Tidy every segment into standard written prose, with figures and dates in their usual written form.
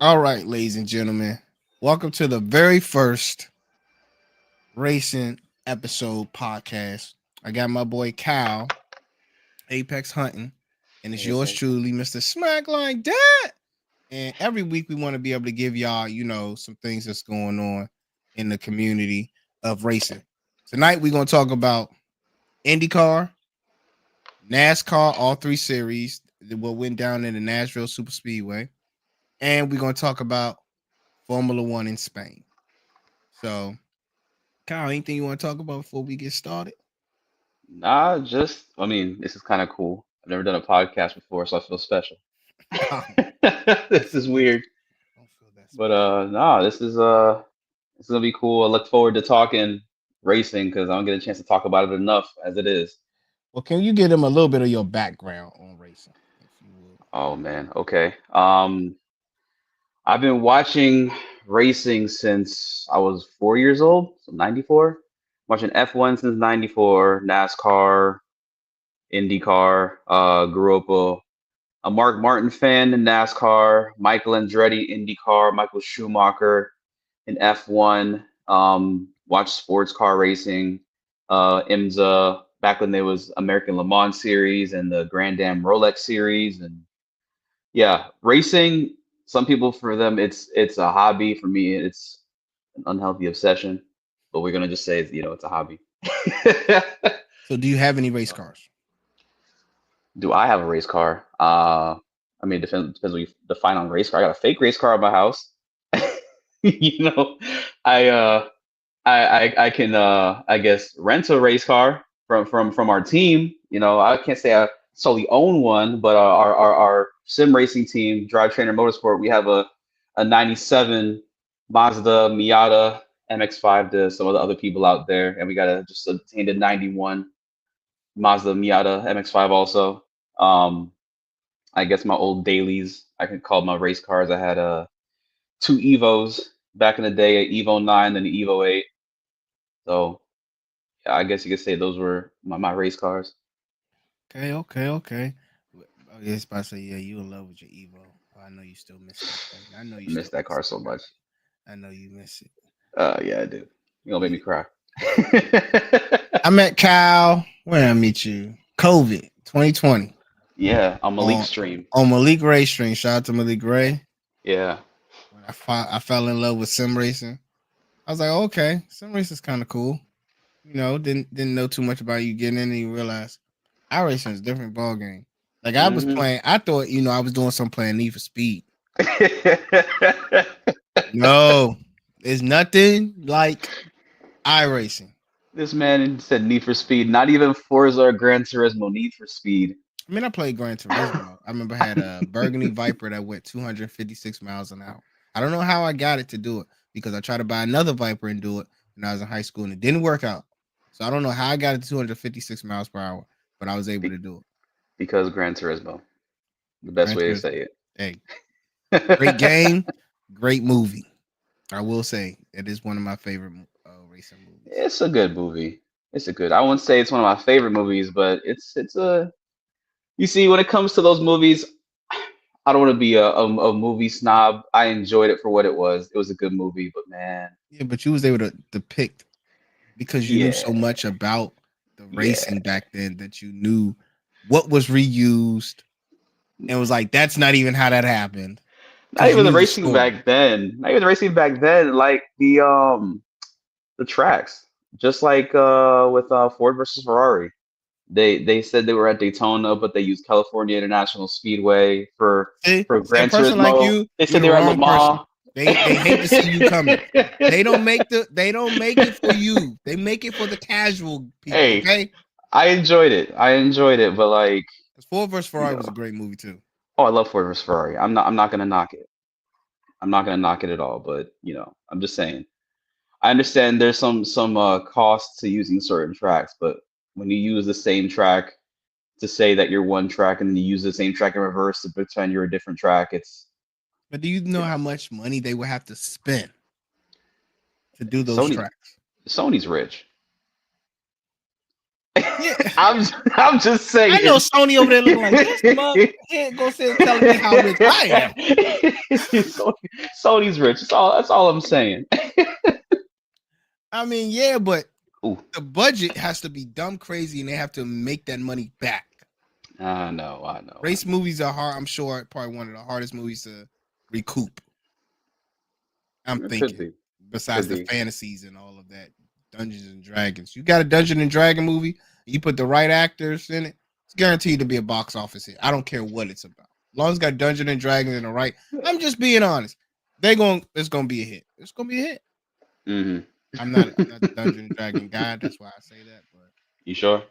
All right, ladies and gentlemen, welcome to the very first racing episode podcast. I got my boy Cal, Apex Hunting, and it's yours Apex. truly, Mr. Smack Like That. And every week we want to be able to give y'all, some things that's going on in the community of racing. Tonight we're gonna talk about IndyCar, NASCAR, all three series, what went down in the Nashville Super Speedway, and we're gonna talk about Formula One in Spain. So, Kyle, anything you want to talk about before we get started? This is kind of cool. I've never done a podcast before, so I feel special. Oh, don't This is feel that. weird, Don't feel that but special. this is gonna be cool. I look forward to talking racing because I don't get a chance to talk about it enough as it is. Well, can you give them a little bit of your background on racing, if you would? Oh man, okay. I've been watching racing since I was 4 years old, so 94. Watching F1 since 94, NASCAR, IndyCar. Grew up a Mark Martin fan in NASCAR, Michael Andretti IndyCar, Michael Schumacher in F1. Watched sports car racing, IMSA back when there was American Le Mans series and the Grand Am Rolex series, and yeah, racing. Some people for them it's a hobby. For me, it's an unhealthy obsession. But we're gonna just say it's a hobby. So, do you have any race cars? Do I have a race car? It depends what you define on race car. I got a fake race car at my house. You know, I uh I can I guess rent a race car from our team. I can't say I solely own one, but our sim racing team, Drive Trainer Motorsport, we have a '97 Mazda Miata MX-5 to some of the other people out there, and we got a just obtained a '91 Mazda Miata MX-5 also. Um, I guess my old dailies, I can call my race cars. I had two Evos back in the day, an Evo 9 and an Evo 8. So yeah, I guess you could say those were my race cars. Okay, okay, okay. I was about to say, yeah, you in love with your Evo. Oh, I know you still miss that thing. I know you I miss still that miss car it, so much. Kyle. I know you miss it. Yeah, I do. You're gonna make Yeah. me cry. I met Kyle. Where did I meet you? COVID 2020 Yeah, on Malik's on stream. Malik Ray stream. Shout out to Malik Ray. Yeah. When I fell in love with sim racing. I was like, okay, sim racing is kind of cool. Didn't know too much about you getting in, and you realize iRacing is a different ball game. Like I was Hmm. playing, I thought I was doing some playing Need for Speed. No, it's nothing like iRacing. This man said Need for Speed, not even Forza or Gran Turismo, Need for Speed. I mean, I played Gran Turismo. I remember I had a Burgundy Viper that went 256 miles an hour. I don't know how I got it to do it because I tried to buy another Viper and do it when I was in high school and it didn't work out. So I don't know how I got it to 256 miles per hour, but I was able Be- to do it. because Gran Turismo, the best Gran way to Turismo. say Hey, great it. game, great movie. I will say it is one of my favorite racing movies. It's a good movie. It's a good. I wouldn't say it's one of my favorite movies, but it's a. You see, when it comes to those movies, I don't want to be a movie snob. I enjoyed it for what it was. It was a good movie, but man, Yeah, but you was able to depict because you knew yeah, so much about the yeah. racing back then that you knew what was reused and was like, that's not even how that happened Not because you even the knew the racing story. back then. Not even the racing back then. Like the tracks, just like with Ford versus Ferrari. They said they were at Daytona, but they used California International Speedway for See, a Gran person like Turismo. you, They you're said the they were at Le wrong Mans. person. They hate to see you coming. They don't make it for you. They make it for the casual people. Hey, Okay, I enjoyed it. I enjoyed it, but like, because Ford vs you Ferrari know, was a great movie too. oh, I love Ford versus Ferrari. I'm not gonna knock it. I'm not gonna knock it at all. But I'm just saying. I understand there's some cost to using certain tracks, but when you use the same track to say that you're one track and then you use the same track in reverse to pretend you're a different track, But do you know how it's much money they would have to spend to do those Sony. tracks? Sony's rich. Yeah. I'm just saying. I know Sony over there looking like this mug. He ain't gonna sit telling me how rich I am. Sony's rich. That's all I'm saying. I mean, yeah, but Ooh, the budget has to be dumb crazy, and they have to make that money back. I know. Race movies are hard. I'm sure probably one of the hardest movies to recoup. I'm It could thinking, be. besides Could the be. fantasies and all of that, Dungeons and Dragons. You got a Dungeon and Dragon movie, you put the right actors in it, it's guaranteed to be a box office hit. I don't care what it's about. As long as it's got Dungeon and Dragons in the right, I'm just being honest. It's gonna be a hit. It's gonna be a hit. Mm-hmm. I'm not the Dungeon and Dragon guy. That's why I say that. But You sure?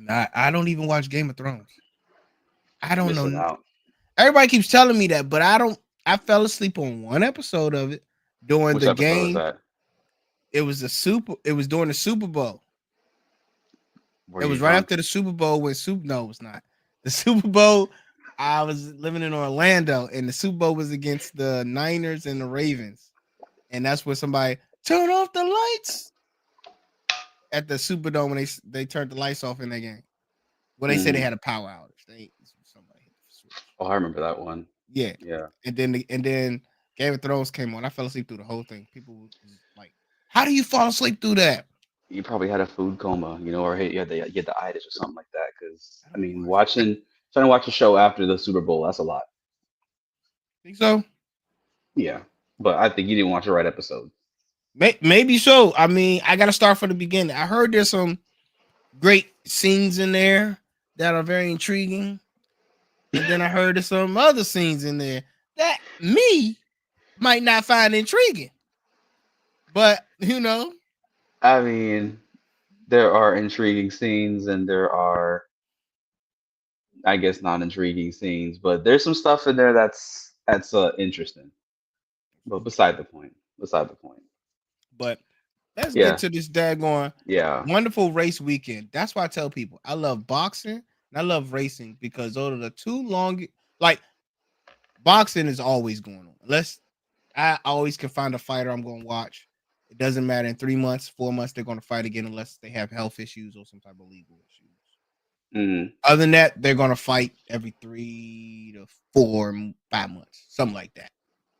I don't even watch Game of Thrones. I don't Missing know. out. Everybody keeps telling me that, but I don't. I fell asleep on one episode of it during Which the episode was game. that? It was during the Super Bowl. Were It you was right drunk? after the Super Bowl when No, it's not. The Super Bowl. I was living in Orlando, and the Super Bowl was against the Niners and the Ravens, and that's where somebody turn off the lights at the Superdome when they turned the lights off in that game. Well, they said they Mm-hmm. had a power outage. Somebody hit the switch. Oh, I remember that one. Yeah, Yeah. and then Game of Thrones came on. I fell asleep through the whole thing. People was like, "How do you fall asleep through that?" You probably had a food coma, or you had the itis or something like that. Because I I don't mean, watch. trying to watch a show after the Super Bowl, that's a lot. Think so? Yeah, but I think you didn't watch the right episode. Maybe so. I mean, I got to start from the beginning. I heard there's some great scenes in there that are very intriguing, and then I heard there's some other scenes in there that me might not find intriguing. But I mean, there are intriguing scenes and there are, I guess, non-intriguing scenes, but there's some stuff in there that's interesting. But beside the point. Beside the point. but let's get Yeah, to this daggone yeah, wonderful race weekend. That's why I tell people I love boxing and I love racing because those are the two long. Like boxing is always going on. Unless I always can find a fighter I'm going to watch. It doesn't matter in 3 months, 4 months they're going to fight again unless they have health issues or some type of legal issues. mm, Other than that, they're going to fight every 3 to 4, 5 months, something like that.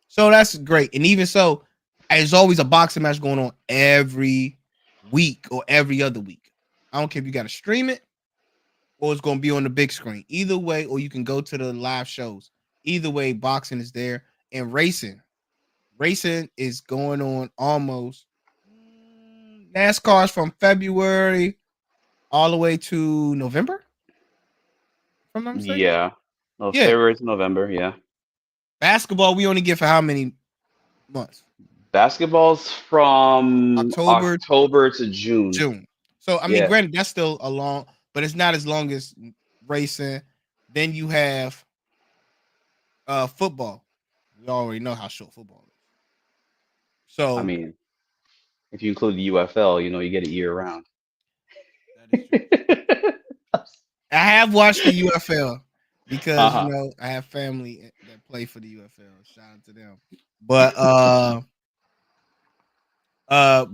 So that's great. And even so, there's always a boxing match going on every week or every other week. I don't care if you got to stream it or it's going to be on the big screen. Either way, or you can go to the live shows. Either way, boxing is there. And racing. Racing is going on almost. NASCAR's from February all the way to November, if I'm not mistaken. yeah. Well, Yeah. February to November, yeah. Basketball, we only get for how many months? Basketball's from October, October to June. June. So I mean, Yeah. granted, that's still a long, but it's not as long as racing. Then you have football. We already know how short football is. I So mean, if you include the UFL, you get it year round. that is true. I have watched the UFL because Uh-huh. I have family that play for the UFL. Shout out to them. But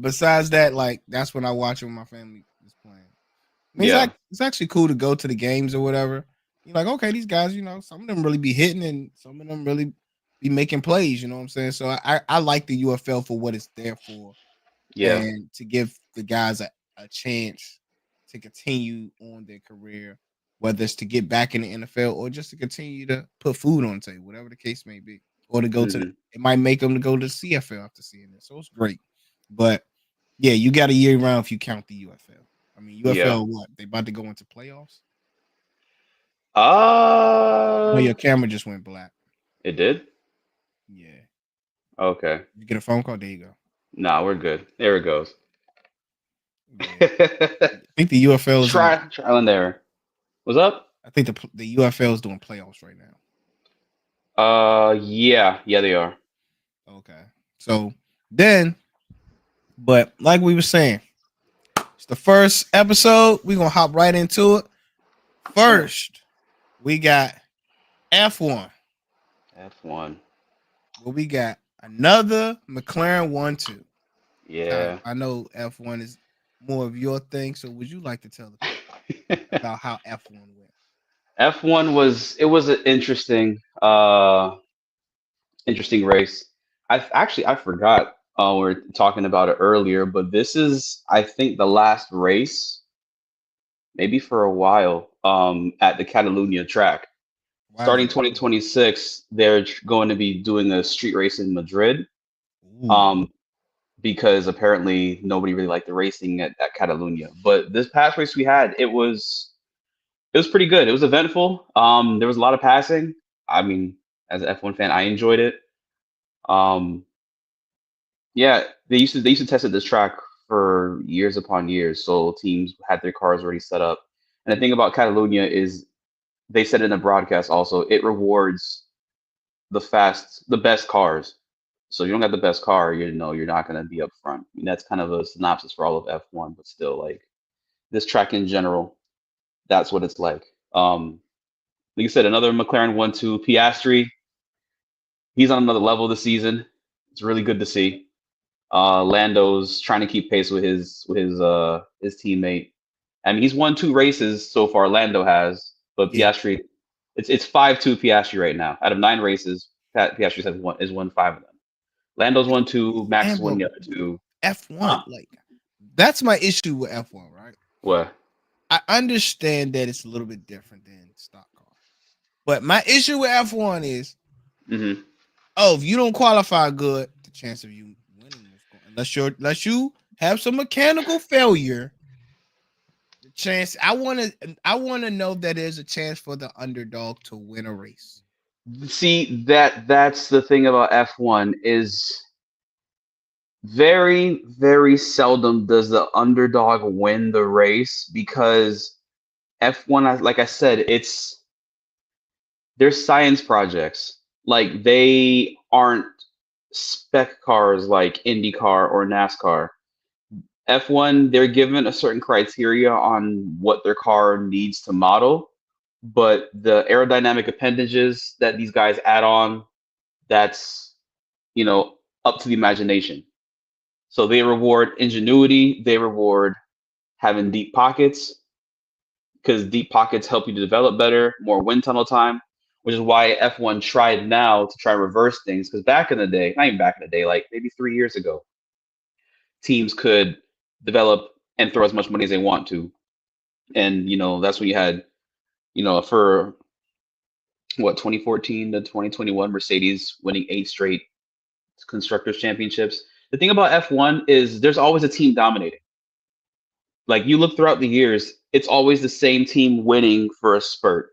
besides that, like that's when I watch it when my family is playing. I mean, Yeah. it's actually cool to go to the games or whatever. You're like, okay, these guys, some of them really be hitting and some of them really be making plays. You know what I'm saying? So I like the UFL for what it's there for, Yeah. and to give the guys a chance to continue on their career, whether it's to get back in the NFL or just to continue to put food on the table, whatever the case may be, or to go to Hmm. it might make them to go to the CFL after seeing it. So it's great. But yeah, you got a year round if you count the UFL. I mean, Yeah. UFL, what? They about to go into playoffs? No, Uh, your camera just went black. it did? Yeah. Okay. You get a phone call? There you go. Nah, we're good. There it goes. Yeah. I think the UFL is in. Trial and error. What's up? I think the UFL is doing playoffs right now. Yeah. Yeah, they are. Okay. So then, but like we were saying, it's the first episode. We're gonna hop right into it. First, we got F1. F1. Well, we got another McLaren 1-2. Yeah. I know F1 is more of your thing. So would you like to tell the people? about how F1 went? F1 was an interesting race. I forgot we were talking about it earlier, but this is I think the last race, maybe for a while, at the Catalunya track. Why is Starting that? 2026, they're going to be doing a street race in Madrid. Ooh, Um, because apparently nobody really liked the racing at Catalunya. But this past race we had, it was pretty good. It was eventful. There was a lot of passing. I mean, as an F1 fan, I enjoyed it. Um, yeah, they used to test at this track for years upon years, so teams had their cars already set up. And the thing about Catalunya is they said in the broadcast also, it rewards the best cars. So you don't got the best car, you're not going to be up front. I mean, that's kind of a synopsis for all of F1, but still, like this track in general, that's what it's like. Like you said, another McLaren 1-2 Piastri. He's on another level this season. It's really good to see. Lando's trying to keep pace with his teammate. I mean, he's won 2 races so far. Lando has, but yeah. Piastri, it's 5-2 Piastri right now. Out of 9 races, Piastri has won 5 of them. Lando's won 2. Max has And won bro, the other 2. F1, Huh? like that's my issue with F1, right? What? I understand that it's a little bit different than stock car. But my issue with F1 is, Hmm. if you don't qualify good, the chance of you winning is going unless you have some mechanical failure. The chance I want to know that there's a chance for the underdog to win a race. See that's the thing about F1 is very, very seldom does the underdog win the race because F1, like I said, they're science projects. Like they aren't spec cars like IndyCar or NASCAR. F1, they're given a certain criteria on what their car needs to model, but the aerodynamic appendages that these guys add on, that's, up to the imagination. So they reward ingenuity, they reward having deep pockets because deep pockets help you to develop better, more wind tunnel time, which is why F1 tried now to try and reverse things. Because back in the day, not even back in the day, like maybe 3 years ago, teams could develop and throw as much money as they want to. And, that's when you had, for what, 2014 to 2021, Mercedes winning 8 straight constructors championships. The thing about F1 is there's always a team dominating. Like you look throughout the years, it's always the same team winning for a spurt.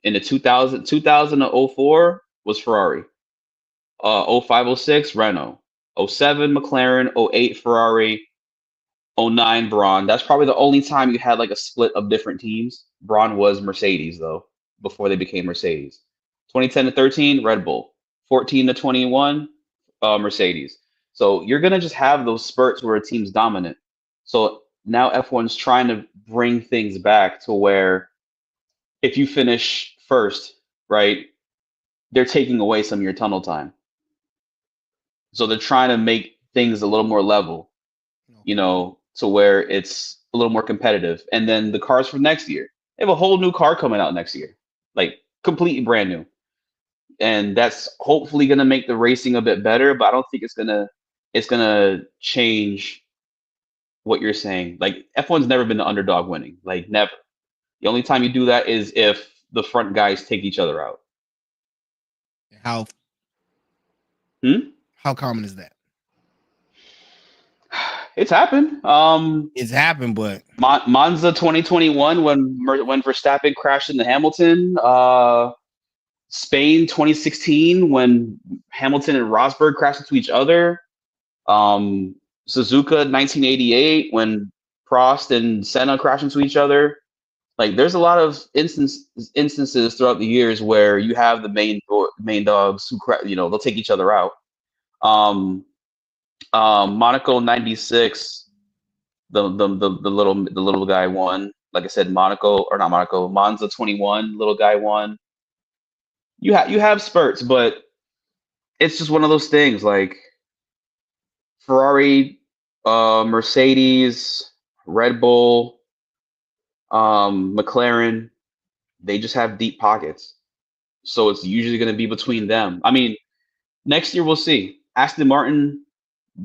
In the 2000 to '04 was Ferrari. 05, '06 Renault. '07 McLaren. '08 Ferrari. '09 Braun. That's probably the only time you had like a split of different teams. Braun was Mercedes though, before they became Mercedes. 2010 to 13 Red Bull. 14 to 21 Mercedes. So you're gonna just have those spurts where a team's dominant. So now F1's trying to bring things back to where if you finish first, right, they're taking away some of your tunnel time. So they're trying to make things a little more level, Okay. to where it's a little more competitive. And then the cars for next year, they have a whole new car coming out next year, like completely brand new. And that's hopefully going to make the racing a bit better, but I don't think it's gonna change what you're saying. Like F1's never been the underdog winning, like never. The only time you do that is if the front guys take each other out. How Hmm? how common is that? It's happened. It's happened, but Monza 2021 when Verstappen crashed into Hamilton. Spain 2016 when Hamilton and Rosberg crashed into each other. Um, Suzuka 1988 when Prost and Senna crashed into each other. Like there's a lot of instances throughout the years where you have the main dogs who they'll take each other out. Um, Monaco '96, the little guy won. Like I said, Monaco or not Monaco, Monza 21, little guy won. You have spurts, but it's just one of those things. Like Ferrari, Mercedes, Red Bull. McLaren, they just have deep pockets. So it's usually going to be between them. I mean, next year we'll see. Aston Martin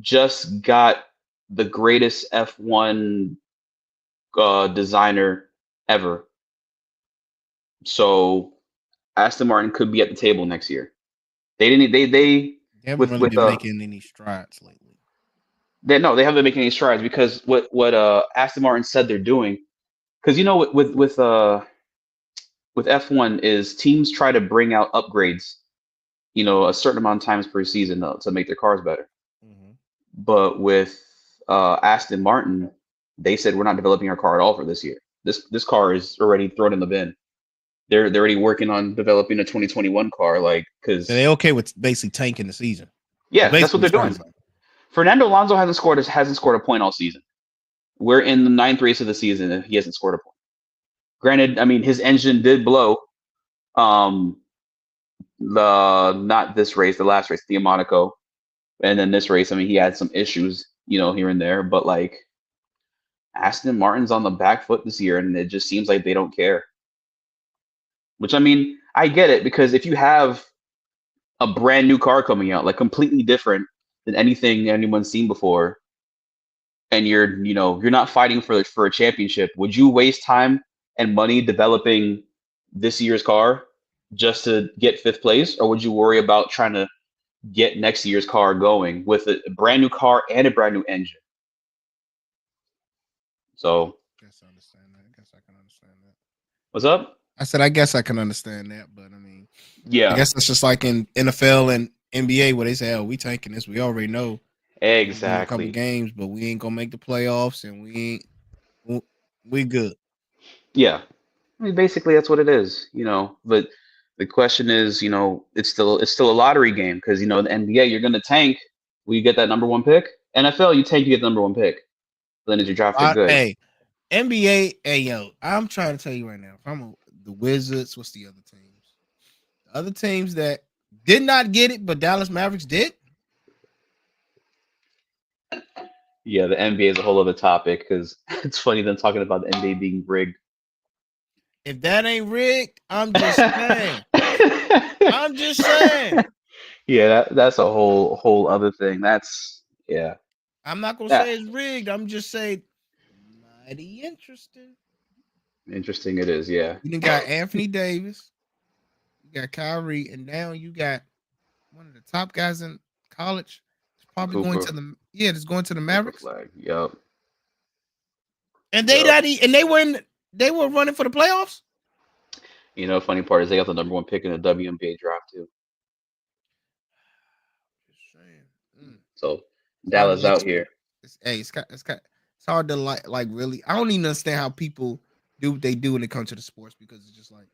just got the greatest F1 designer ever. So Aston Martin could be at the table next year. They didn't. They They haven't with really with been making any strides lately. they haven't been making any strides because what Aston Martin said they're doing, because you know with F1 is teams try to bring out upgrades, you know, a certain amount of times per season to make their cars better. Mm-hmm. But with Aston Martin, they said we're not developing our car at all for this year. This car is already thrown in the bin. They're already working on developing a 2021 car, like So they because okay with basically tanking the season. It's yeah, that's basically what what they're it sounds doing. like. Fernando Alonso hasn't scored a point all season. We're in the ninth race of the season and he hasn't scored a point. Granted, I mean his engine did blow. Um, the not this race, the last race, the Monaco, and then this race. I mean he had some issues, you know, here and there, but like Aston Martin's on the back foot this year, and it just seems like they don't care. Which I mean, I get it because if you have a brand new car coming out, like completely different than anything anyone's seen before, and you're not fighting for a championship, would you waste time and money developing this year's car just to get fifth place, or would you worry about trying to get next year's car going with a brand new car and a brand new engine? So Guess I understand that. I guess I can understand that. what's up? I said I guess I can understand that, but I mean, I Yeah, guess that's just like in NFL and NBA where they say, "Oh, we tanking this. We already know we're gonna win a couple exactly. games, but we ain't gonna make the playoffs, and we good." Yeah, I mean, basically that's what it is, you know. But the question is, you know, it's still a lottery game because you know in the NBA you're gonna tank, will you get that number one pick? NFL you tank, you get the number one pick. Then is your draft pick good? Hey, NBA, hey yo, I'm trying to tell you right now. If the Wizards, what's the other teams? The other teams that did not get it, but Dallas Mavericks did. Yeah, the NBA is a whole other topic because it's funny them talking about the NBA being rigged. If that ain't rigged, I'm just saying. I'm just saying. Yeah, that's a whole other thing. That's yeah. I'm not gonna Yeah. say it's rigged. I'm just saying mighty interesting. Interesting it is, yeah. You done got Anthony Davis, you got Kyrie, and now you got one of the top guys in college. It's probably going Cooper. to the it's going to the Cooper Mavericks. flag. Yup. And Yup. they were running for the playoffs. You know, funny part is they got the number one pick in the WNBA draft too. Just saying. So It's hard to Dallas like out some. here. It's hard to like really. I don't even understand how people do what they do when it comes to the sports because it's just like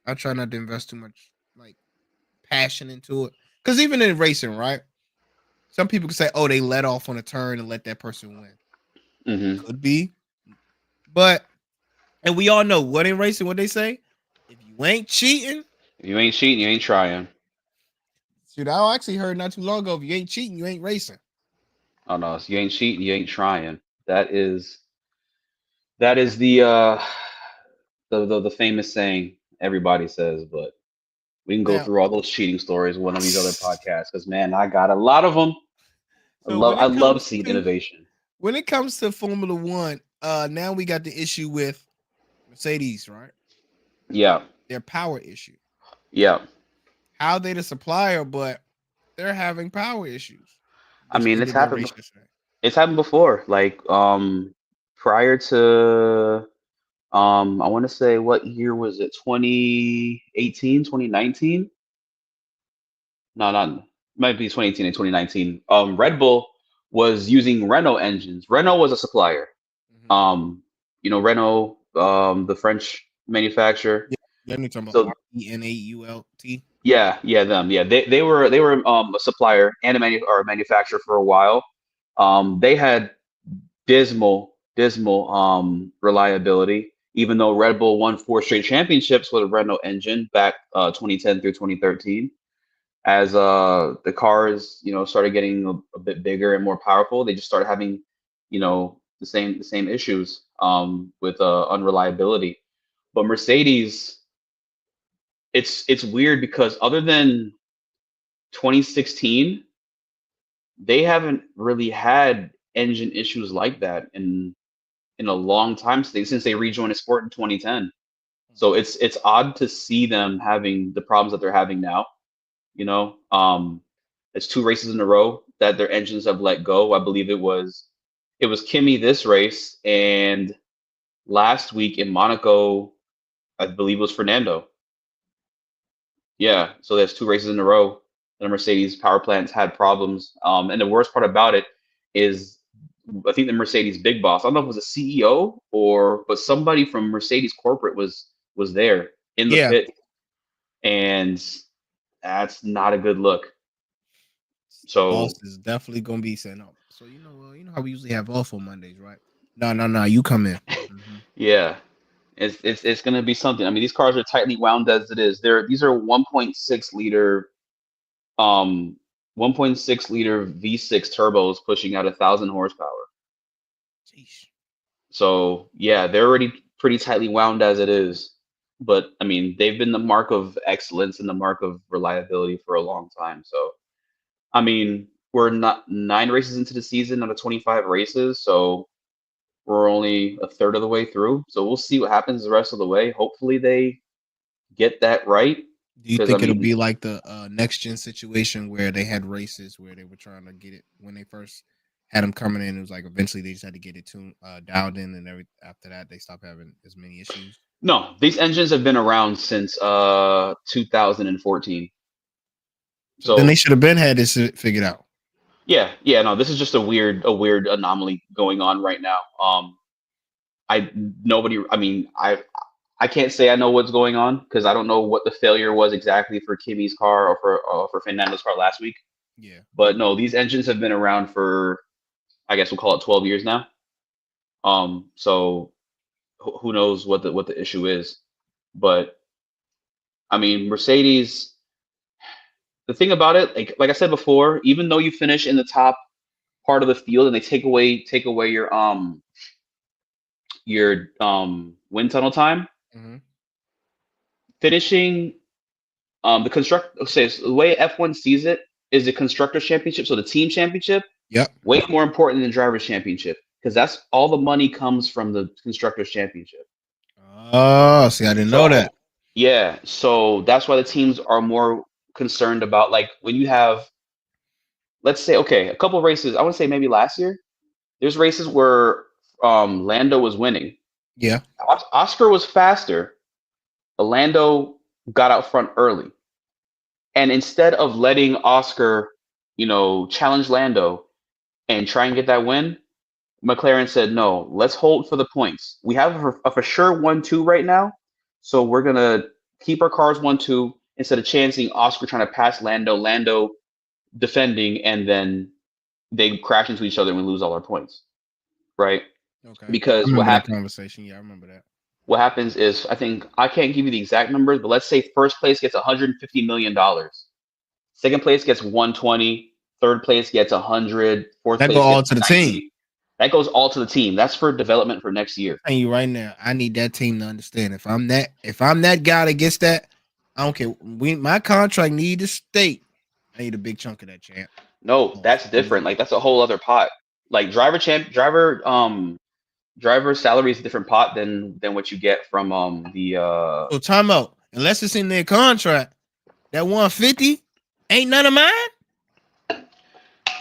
I try not to invest too much like passion into it. Because even in racing, right? Some people can say, "Oh, they let off on a turn and let that person win." Hmm. Could be, but and we all know what in racing, what they say. If you ain't cheating, If you ain't cheating, you ain't trying. shoot, I actually heard not too long ago. If you ain't cheating, you ain't racing. Oh no, so you ain't cheating, you ain't trying. That is the famous saying everybody says, but we can go Now, through all those cheating stories one of these other podcasts because man, I got a lot of them. I so love I love seeing innovation. when it comes to Formula One, now we got the issue with Mercedes, right? Yeah, Their power issue. yeah. How they the supplier, but they're having power issues, I which mean, ended their race yesterday. it's happened before. Like prior to I want to say what year was it? 2018, 2019? No, not might be 2018 and 2019. Red Bull was using Renault engines. Renault was a supplier. Mm-hmm. Um, you know, Renault, the French manufacturer. Yeah, you're talking about So Renault. yeah, yeah, them. Yeah, they were a supplier and or a manufacturer for a while. They had dismal reliability. Even though Red Bull won four straight championships with a Renault engine back 2010 through 2013, as the cars started getting a bit bigger and more powerful, they just started having the same issues. with unreliability. But Mercedes, it's weird because other than 2016, they haven't really had engine issues like that in a long time since they rejoined the sport in 2010. So it's odd to see them having the problems that they're having now. You know, it's two races in a row that their engines have let go. I believe it was Kimi this race, and last week in Monaco, I believe it was Fernando. Yeah, so there's two races in a row. The Mercedes power plants had problems. And the worst part about it is, I think the Mercedes big boss, I don't know if it was a CEO but somebody from Mercedes corporate was there in the Yeah. pit, and that's not a good look. So Boss is definitely gonna be saying, "Oh, so you know how we usually have off on Mondays, right? No, you come in." Mhm. yeah, it's gonna be something. I mean, these cars are tightly wound as it is. These are 1.6 liter um 1.6 liter V6 turbos pushing out 1,000 horsepower. Sheesh. So yeah, they're already pretty tightly wound as it is. But I mean, they've been the mark of excellence and the mark of reliability for a long time. So I mean, we're not 9 races into the season out of 25 races, so we're only a third of the way through. So we'll see what happens the rest of the way. Hopefully they get that right. Do you Because I think it'll mean, be like the next gen situation where they had races where they were trying to get it when they first had them coming in? It was like eventually they just had to get it tuned, dialed in, and after that they stopped having as many issues. no, these engines have been around since 2014. So then they So should have been had this figured out. yeah, no, this is just a weird anomaly going on right now. I nobody. I mean, I can't say I know what's going on because I don't know what the failure was exactly for Kimi's car or for Fernando's car last week. Yeah. But no, these engines have been around for, I guess we'll call it 12 years now. So who knows what the issue is? But I mean, Mercedes. The thing about it, like I said before, even though you finish in the top part of the field and they take away your wind tunnel time, Hmm. finishing the construct say the way F1 sees it is the constructor championship, so the team championship, Yep. way more important than drivers championship because that's all the money comes from the constructors championship. Oh, see, I didn't know So that. yeah, so that's why the teams are more concerned about, like, when you have, let's say, okay, a couple of races. I want to say maybe last year. There's races where Lando was winning. Yeah. Oscar was faster. Lando got out front early, and instead of letting Oscar, challenge Lando and try and get that win, McLaren said, no, let's hold for the points. We have a for sure 1-2 right now, so we're going to keep our cars 1-2 instead of chancing Oscar trying to pass Lando defending, and then they crash into each other and we lose all our points, right? Okay. I Because remember that conversation. Yeah, I remember that. what happens is, I think, I can't give you the exact numbers, but let's say first place gets $150 million, second place gets 120, third place gets 100, fourth That go place all gets to the team. 90. That goes all to the team. That's for development for next year. Telling you right now, I need that team to understand. If I'm that guy that gets that, I don't care. My contract need to state. I need a big chunk of that, champ. No, Oh, that's different. Like, that's a whole other pot. Like, driver salary is a different pot than what you get from the so time out. Unless it's in their contract, that 150 ain't none of mine.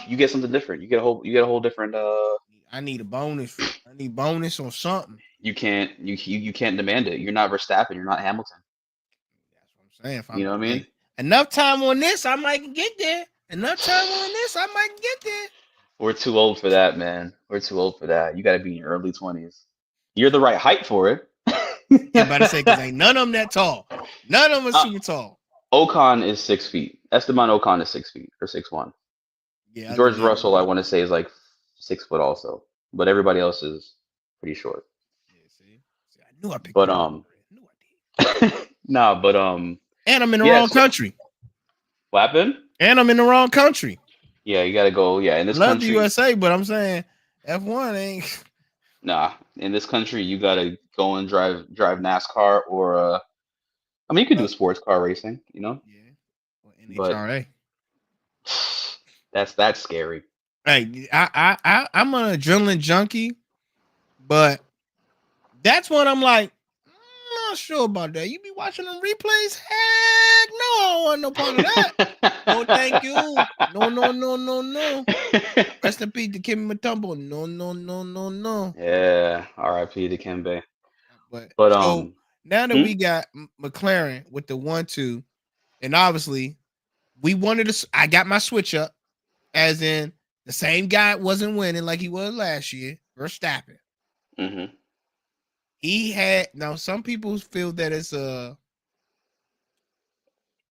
you get something different. You get a whole different I need a bonus. I need bonus on something. you can't demand it. You're not Verstappen, you're not Hamilton. That's what I'm saying. If You I'm know what I mean? enough time on this, I might get there. Enough time on this, I might get there. We're too old for that, man. We're too old for that. You got to be in your early 20s. You're the right height for it. Yeah, about to say because ain't none of them that tall. None of them are uh, super tall. Ocon is 6 feet. Esteban Ocon is 6 feet or 6'1". Yeah, other George than that, Russell, I want to say, is like 6 foot also, but everybody else is pretty short. yeah, see, I knew I picked But the wrong. I knew I did. nah, but And I'm in the yeah. wrong So country. what happened? And I'm in the wrong country. Yeah, you got to go. Yeah, in I this love the country. USA, but I'm saying F1 ain't. Nah, in this country, you gotta go and drive NASCAR or I mean, you could Uh, do sports car racing, you know, yeah, or but NHRA. that's scary. Hey, I'm an adrenaline junkie, but that's what I'm like. I'm not sure about that. You be watching them replays? Heck no, I don't want no part of that. No, thank you. No, no, no, no, no. Rest in peace to Kimmy Matumbo. No, no, no, no, no. Yeah, R.I.P. to Kembe. But But so now that hmm? we got McLaren with the 1-2, and obviously we wanted to. I got my switch up, as in the same guy wasn't winning like he was last year. Verstappen. Hmm. He had now. Some people feel that it's a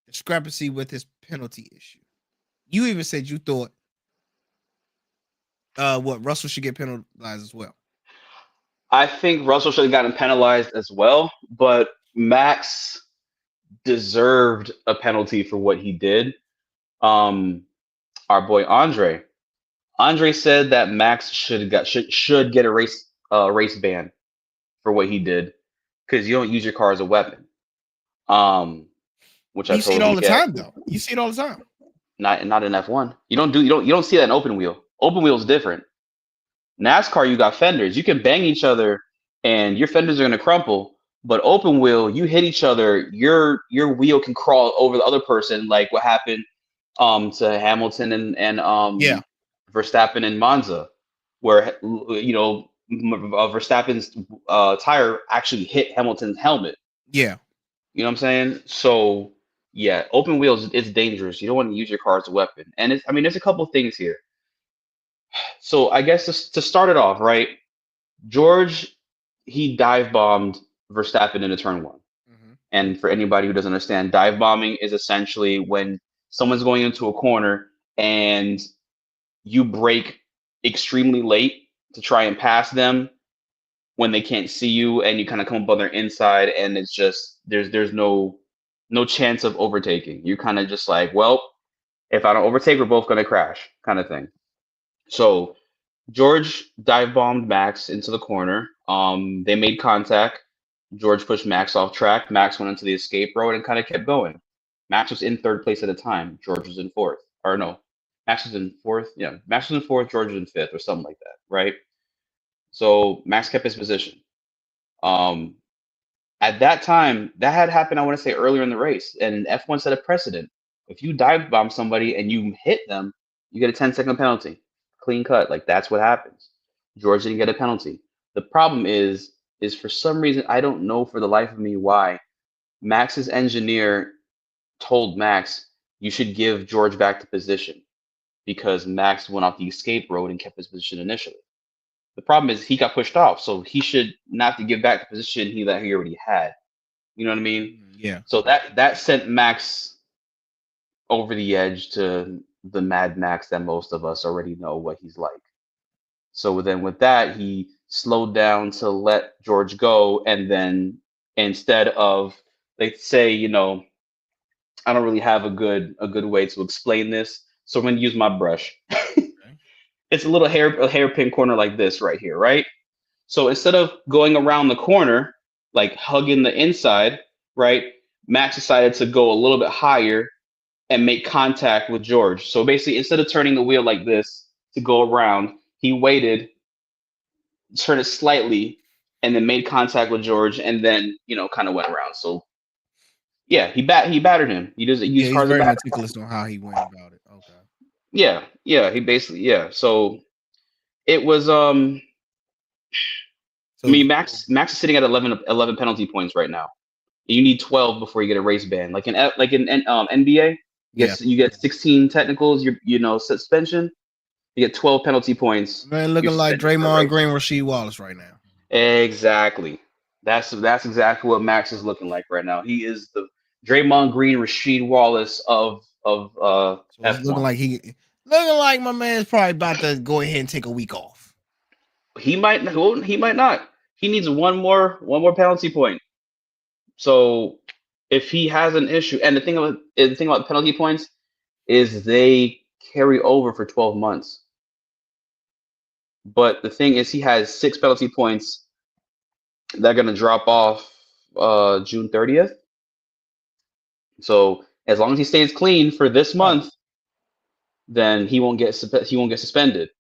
discrepancy with his penalty issue. You even said you thought what Russell should get penalized as well. I think Russell should have gotten penalized as well, but Max deserved a penalty for what he did. Um, our boy Andre said that Max should get a race ban for what he did because you don't use your car as a weapon. Um, which I You see it totally all the get. time, though. You see it all the time. Not in F1. You don't see that in open wheel. Open wheel is different. NASCAR, you got fenders. You can bang each other, and your fenders are gonna crumple. But open wheel, you hit each other, your wheel can crawl over the other person, like what happened to Hamilton and Yeah, Verstappen and Monza, where Verstappen's tire actually hit Hamilton's helmet. yeah. You know what I'm saying? So yeah, open wheels it's dangerous. You don't want to use your car as a weapon. And I mean, there's a couple of things here. So I guess to start it off, right? George, he dive bombed Verstappen into turn one. Hmm. And for anybody who doesn't understand, dive bombing is essentially when someone's going into a corner and you brake extremely late to try and pass them when they can't see you, and you kind of come up on their inside, and it's just there's no chance of overtaking. You're kind of just like, well, if I don't overtake, we're both gonna crash, kind of thing. So George dive bombed Max into the corner. They made contact. George pushed Max off track. Max went into the escape road and kind of kept going. Max was in third place at the time. George was in fourth. Or no, Max was in fourth. Yeah, Max was in fourth. George was in fifth, or something like that, right? So Max kept his position. Um, at that time, that had happened, I want to say, earlier in the race, and F1 set a precedent. If you dive bomb somebody and you hit them, you get a 10-second penalty. Clean cut. Like that's what happens. George didn't get a penalty. The problem is for some reason, I don't know for the life of me why, Max's engineer told Max, you should give George back the position because Max went off the escape road and kept his position initially. The problem is he got pushed off, so he should not have to give back the position that he already had. You know what I mean? Yeah, So that sent Max over the edge to the Mad Max that most of us already know what he's like. So then with that, he slowed down to let George go, and then instead of they say, I don't really have a good way to explain this, so I'm gonna use my brush. okay. It's a hairpin corner like this right here, right? So instead of going around the corner, like hugging the inside, right? Max decided to go a little bit higher and make contact with George. So basically, instead of turning the wheel like this to go around, he waited, turned it slightly, and then made contact with George, and then kind of went around. So yeah, he battered him. He doesn't Yeah, use he's cars as a very batter. meticulous on how he went about it. Okay. Yeah, yeah, he basically yeah. So it was I So mean Max is sitting at 11 penalty points right now. You need 12 before you get a race ban. Like in NBA, yeah, you get 16 technicals. Suspension. You get 12 penalty points. man, You're looking like suspended for a Draymond race. Green, Rasheed Wallace right now. Exactly. That's exactly what Max is looking like right now. He is the Draymond Green, Rasheed Wallace of So it's F1. looking like my man's probably about to go ahead and take a week off. He might not. He needs one more penalty point. So if he has an issue, and the thing about penalty points is they carry over for 12 months. But the thing is, he has 6 penalty points that are going to drop off June 30th. So as long as he stays clean for this Right. month, then he won't get suspended.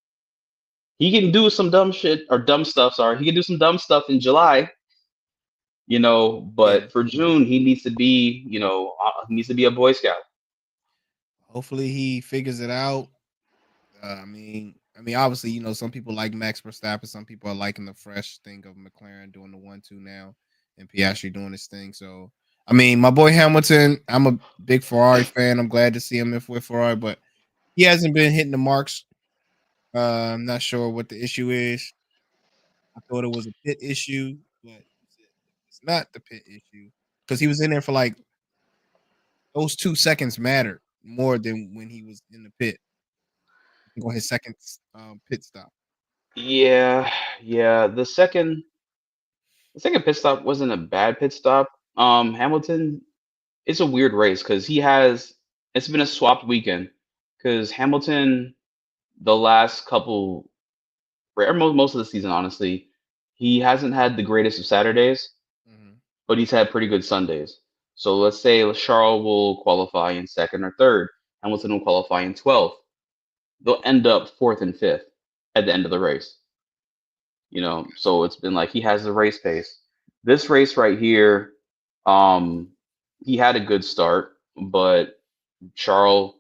He can do some dumb shit or dumb stuff. Sorry, he can do some dumb stuff in July, Yeah. But for June, he needs to be, he needs to be a Boy Scout. Hopefully he figures it out. Obviously, some people like Max Verstappen. Some people are liking the fresh thing of McLaren doing the 1-2 now, and Piastri doing his thing. So, my boy Hamilton, I'm a big Ferrari fan. I'm glad to see him with Ferrari, but he hasn't been hitting the marks. I'm not sure what the issue is. I thought it was a pit issue, but it's not the pit issue because he was in there for like those 2 seconds mattered more than when he was in the pit on his second pit stop. Yeah, yeah. The second pit stop wasn't a bad pit stop. Hamilton, it's a weird race because it's been a swapped weekend because Hamilton, the last couple, or most of the season, honestly, he hasn't had the greatest of Saturdays, Mhm. but he's had pretty good Sundays. So let's say Charles will qualify in second or third, Hamilton will qualify in 12th. They'll end up fourth and fifth at the end of the race. So it's been like he has the race pace. This race right here, um, he had a good start, but Charles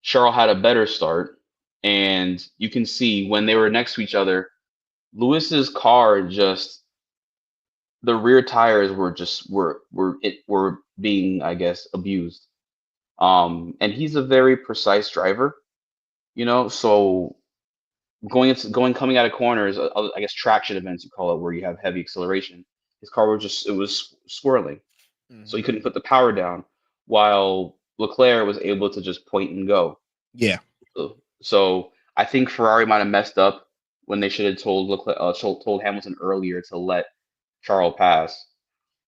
Charles had a better start, and you can see when they were next to each other, Lewis's car just the rear tires were just were being, I guess, abused. And he's a very precise driver, so going coming out of corners, I guess traction events you call it, where you have heavy acceleration. His car was swirling, so he Mhm. couldn't put the power down, while Leclerc was able to just point and go. Yeah. So I think Ferrari might have messed up when they should have told Hamilton earlier to let Charles pass.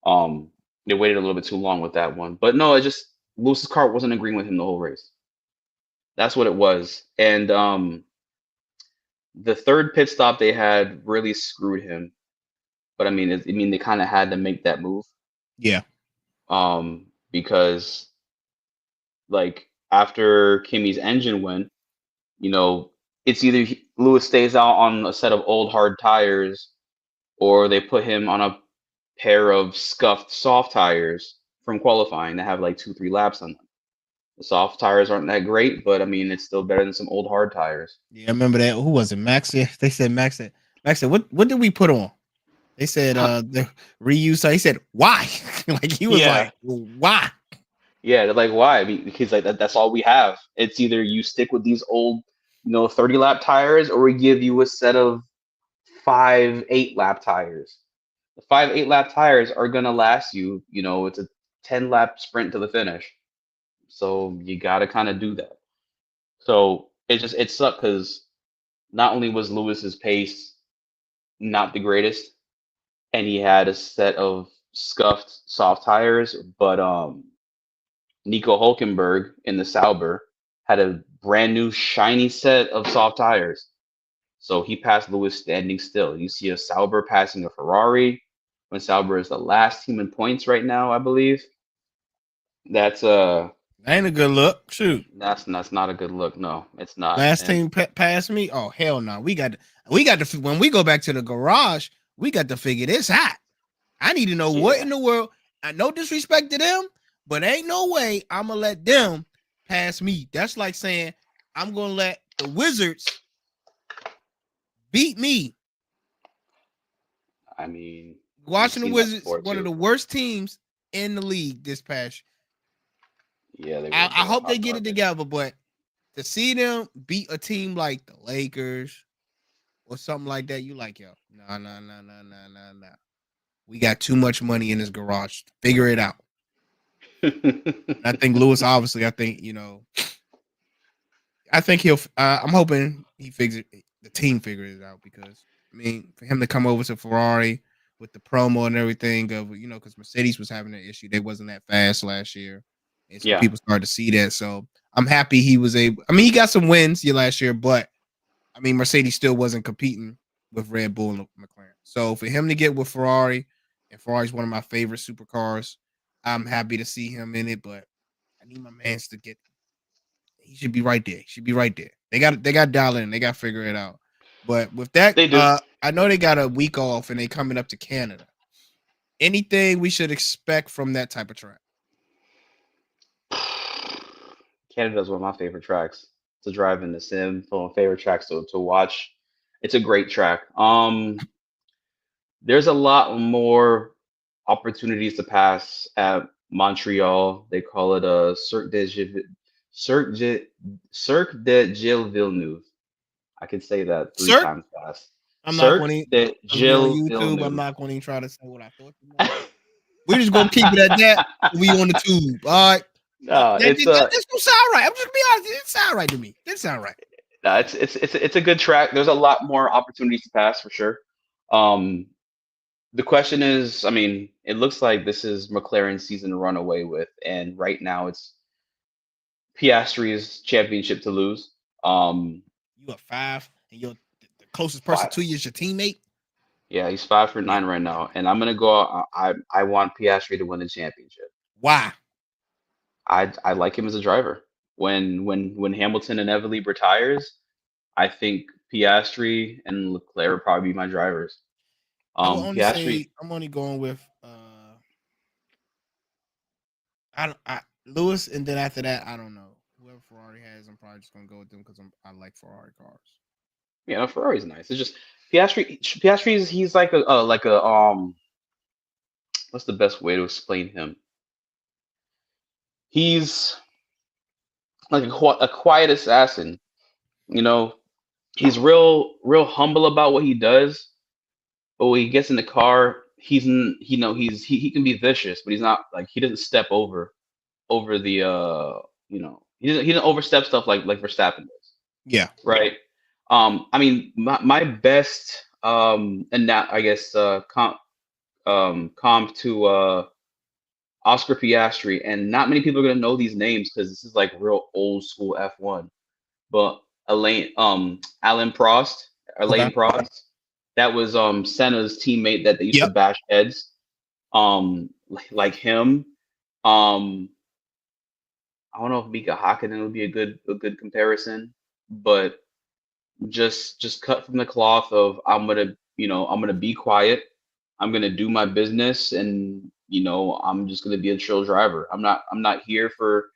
Um, they waited a little bit too long with that one, but no, it just Lewis's car wasn't agreeing with him the whole race. That's what it was, and the third pit stop they had really screwed him. But they kind of had to make that move, Yeah. because like after Kimmy's engine went, you know, it's either Lewis stays out on a set of old hard tires, or they put him on a pair of scuffed soft tires from qualifying that have like 2-3 laps on them. The soft tires aren't that great, but it's still better than some old hard tires. Yeah. I remember that. Who was it? Max. Yeah, they said Max said. Max said, "What did we put on?" They said the reuse. So he said, "Why?" Like he was Yeah, like, "Why?" yeah. They're like, why? Because like that's all we have. It's either you stick with these old, 30 lap tires, or we give you a set of 5 8 lap tires. The 5 8 lap tires are gonna last you. It's a 10 lap sprint to the finish. So you gotta kind of do that. So it sucked because not only was Lewis's pace not the greatest, and he had a set of scuffed soft tires, but Nico Hulkenberg in the Sauber had a brand new shiny set of soft tires. So he passed Lewis standing still. You see a Sauber passing a Ferrari when Sauber is the last team in points right now, I believe. That's Ain't a good look. Shoot. that's not a good look. No, it's not. Last And team passed me. Oh hell no. We got to when we go back to the garage. We got to figure this out. I need to know what yeah. in the world. No disrespect to them, but ain't no way I'm gonna let them pass me. That's like saying I'm gonna let the Wizards beat me. We've Washington seen that Wizards, before one of too. the worst teams in the league this past. Yeah, I they were hope they hot get it garbage. together, but to see them beat a team like the Lakers or something like that, you like, yo, no, no, no, no, no, no, no. We got too much money in this garage. Figure it out. And I think Lewis, obviously, I think he'll. I'm hoping he figures the team figures it out because for him to come over to Ferrari with the promo and everything of because Mercedes was having an issue, they wasn't that fast last year, and so Yeah. people started to see that. So I'm happy he was able. He got some wins last year, but I mean, Mercedes still wasn't competing with Red Bull and McLaren. So for him to get with Ferrari, and Ferrari's one of my favorite supercars, I'm happy to see him in it. But I need my mans to get. He should be right there. He should be right there. They got dial in. They got to figure it out. But with that, They do. I know they got a week off and they coming up to Canada. Anything we should expect from that type of track? Canada's one of my favorite tracks to drive in the sim. One of my favorite tracks to watch. It's a great track. There's a lot more opportunities to pass at Montreal. They call it a Cirque de, Cirque de Gilles Villeneuve. I can say that three Sir, times fast. I'm not Cirque going to, de because we on Gilles YouTube. I'm Villeneuve. not going to try to say what I thought. We're just going to keep it at that. We on the tube. All right. No, it's That don't sound right. I'm just gonna be honest. It didn't sound right to me. It didn't sound right. no, it's a good track. There's a lot more opportunities to pass for sure. Um, the question is, I mean, it looks like this is McLaren's season to run away with, and right now it's Piastri's championship to lose. You are five, and the closest person Five. to you is your teammate. Yeah, he's 5 for 9 Yeah. right now, and I'm gonna go. I want Piastri to win the championship. Why? I like him as a driver. When Hamilton inevitably retires, I think Piastri and Leclerc will probably be my drivers. I will only Piastri, say I'm only going with I don't Lewis, and then after that I don't know whoever Ferrari has. I'm probably just gonna go with them because I like Ferrari cars. you know, Ferrari's nice. It's just Piastri. Piastri's he's like a what's the best way to explain him? He's like a quiet assassin. You know, he's real humble about what he does, but when he gets in the car, he can be vicious, but he's not like he doesn't step over the he doesn't overstep stuff like Verstappen does, Yeah. right? I mean my best and that I guess comp to Oscar Piastri, and not many people are gonna know these names because this is like real old school F1. But Alain Prost, Okay. Alain Prost, that was Senna's teammate that they used to Yep. bash heads. Like him. Um, I don't know if Mika Hakkinen would be a good comparison, but just cut from the cloth of I'm gonna be quiet. I'm gonna do my business, and I'm just gonna be a chill driver. I'm not here for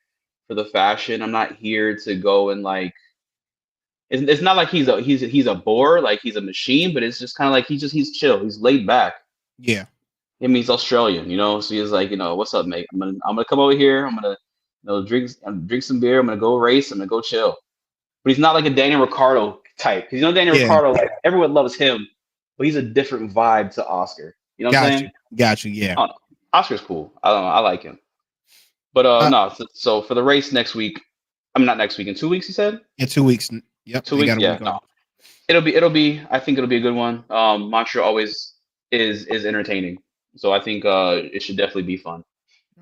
the fashion. I'm not here to go and like. It's not like he's a bore, like he's a machine, but it's just kind of like he's chill. He's laid back. Yeah. I mean, he's Australian, so he's like, what's up, mate? I'm gonna come over here. I'm gonna drink some beer. I'm gonna go race. I'm gonna go chill. But he's not like a Daniel Ricciardo type. Because Daniel Yeah. Ricciardo, like everyone loves him, but he's a different vibe to Oscar. You know what I'm Got you. saying? Got you. Yeah. I don't know. Oscar's cool. I don't know. I like him. But Uh, no. So for the race next week, I'm not next week. In 2 weeks, you said? in 2 weeks. Yep. 2 They weeks? got a Yeah. week No. off. It'll be. I think it'll be a good one. Montreal always is entertaining. So I think it should definitely be fun.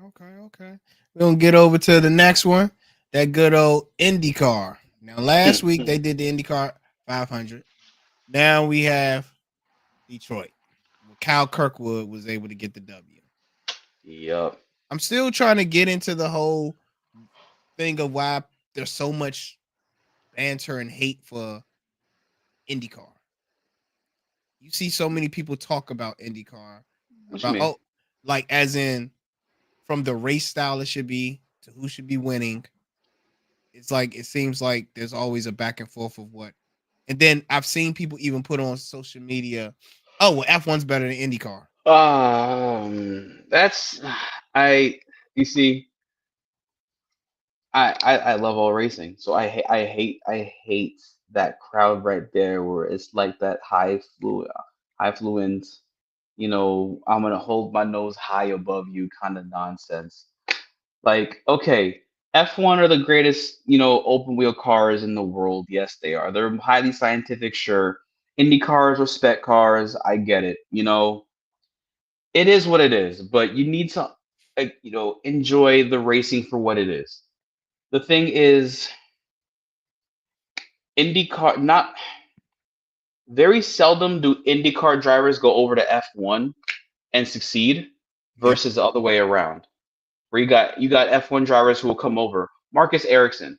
Okay. Okay. We're gonna get over to the next one. That good old IndyCar. Now, last week they did the IndyCar 500. Now we have Detroit. Kyle Kirkwood was able to get the W. Yep. I'm still trying to get into the whole thing of why there's so much banter and hate for IndyCar. You see so many people talk about IndyCar, What you about mean? like as in from the race style it should be to who should be winning. It's like it seems like there's always a back and forth of what. And then I've seen people even put on social media, oh well, F1's better than IndyCar. That's I. You see, I love all racing, so I hate that crowd right there where it's like that high fluent, I'm gonna hold my nose high above you kind of nonsense. Like, okay, F1 are the greatest, open wheel cars in the world. Yes, they are. They're highly scientific, sure. Indy cars or spec cars, I get it. It is what it is, but you need to, enjoy the racing for what it is. The thing is, IndyCar, not. very seldom do IndyCar drivers go over to F1 and succeed Yeah. versus the other way around. Where you got F1 drivers who will come over. Marcus Ericsson,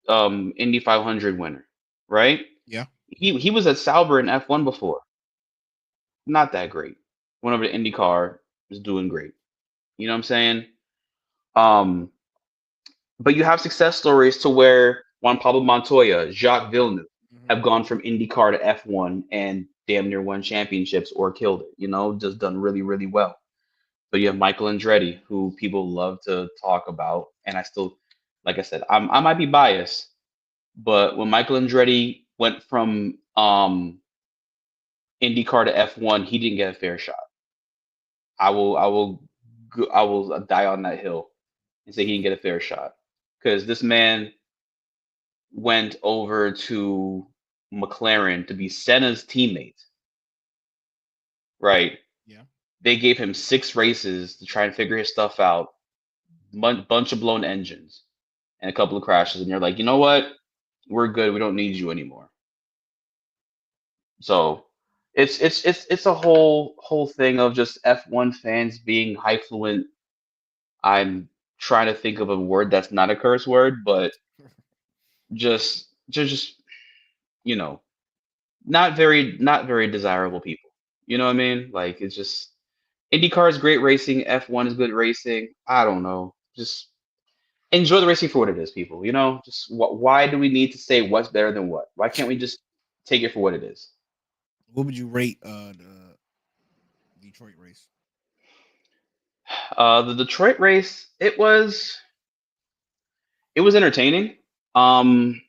Indy 500 winner, right? Yeah. He was at Sauber in F1 before. Not that great. Went over to IndyCar, was doing great. You know what I'm saying? Um, but you have success stories to where Juan Pablo Montoya, Jacques Villeneuve Hmm. have gone from IndyCar to F1 and damn near won championships or killed it. Just done really, really well. But you have Michael Andretti, who people love to talk about, and I still, like I said, I might be biased, but when Michael Andretti went from IndyCar to F1, he didn't get a fair shot. I will die on that hill and say he didn't get a fair shot because this man went over to McLaren to be Senna's teammate, right? Yeah. They gave him 6 races to try and figure his stuff out, bunch of blown engines and a couple of crashes, and they're like, you know what? We're good. We don't need you anymore. So it's a whole thing of just F1 fans being high fluent. I'm trying to think of a word that's not a curse word, but just you know, not very desirable people. You know what I mean? Like it's just IndyCar is great racing, F1 is good racing. I don't know. Just enjoy the racing for what it is, people. Just why do we need to say what's better than what? Why can't we just take it for what it is? What would you rate the Detroit race? The Detroit race, it was entertaining. Um,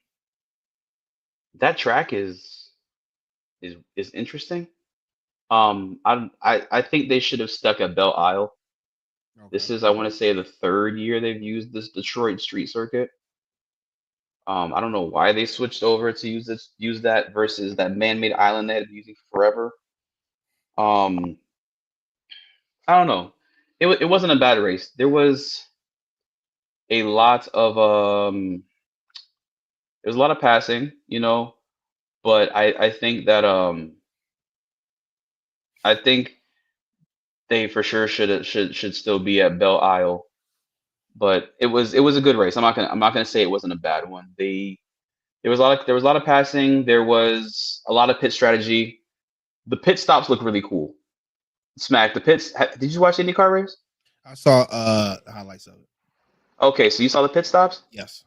that track is interesting. I think they should have stuck at Belle Isle. This Okay. is, I want to say, the third year they've used this Detroit street circuit. I don't know why they switched over to use that versus that man-made island they had been using forever. Um, I don't know. It wasn't a bad race. There was a lot of there was a lot of passing, but I think that I think they for sure should still be at Belle Isle. But it was a good race. I'm not gonna say it wasn't a bad one. There was a lot of passing. There was a lot of pit strategy. The pit stops look really cool. Smack the pits. Did you watch the IndyCar race? I saw highlights of it. Okay, so you saw the pit stops. Yes.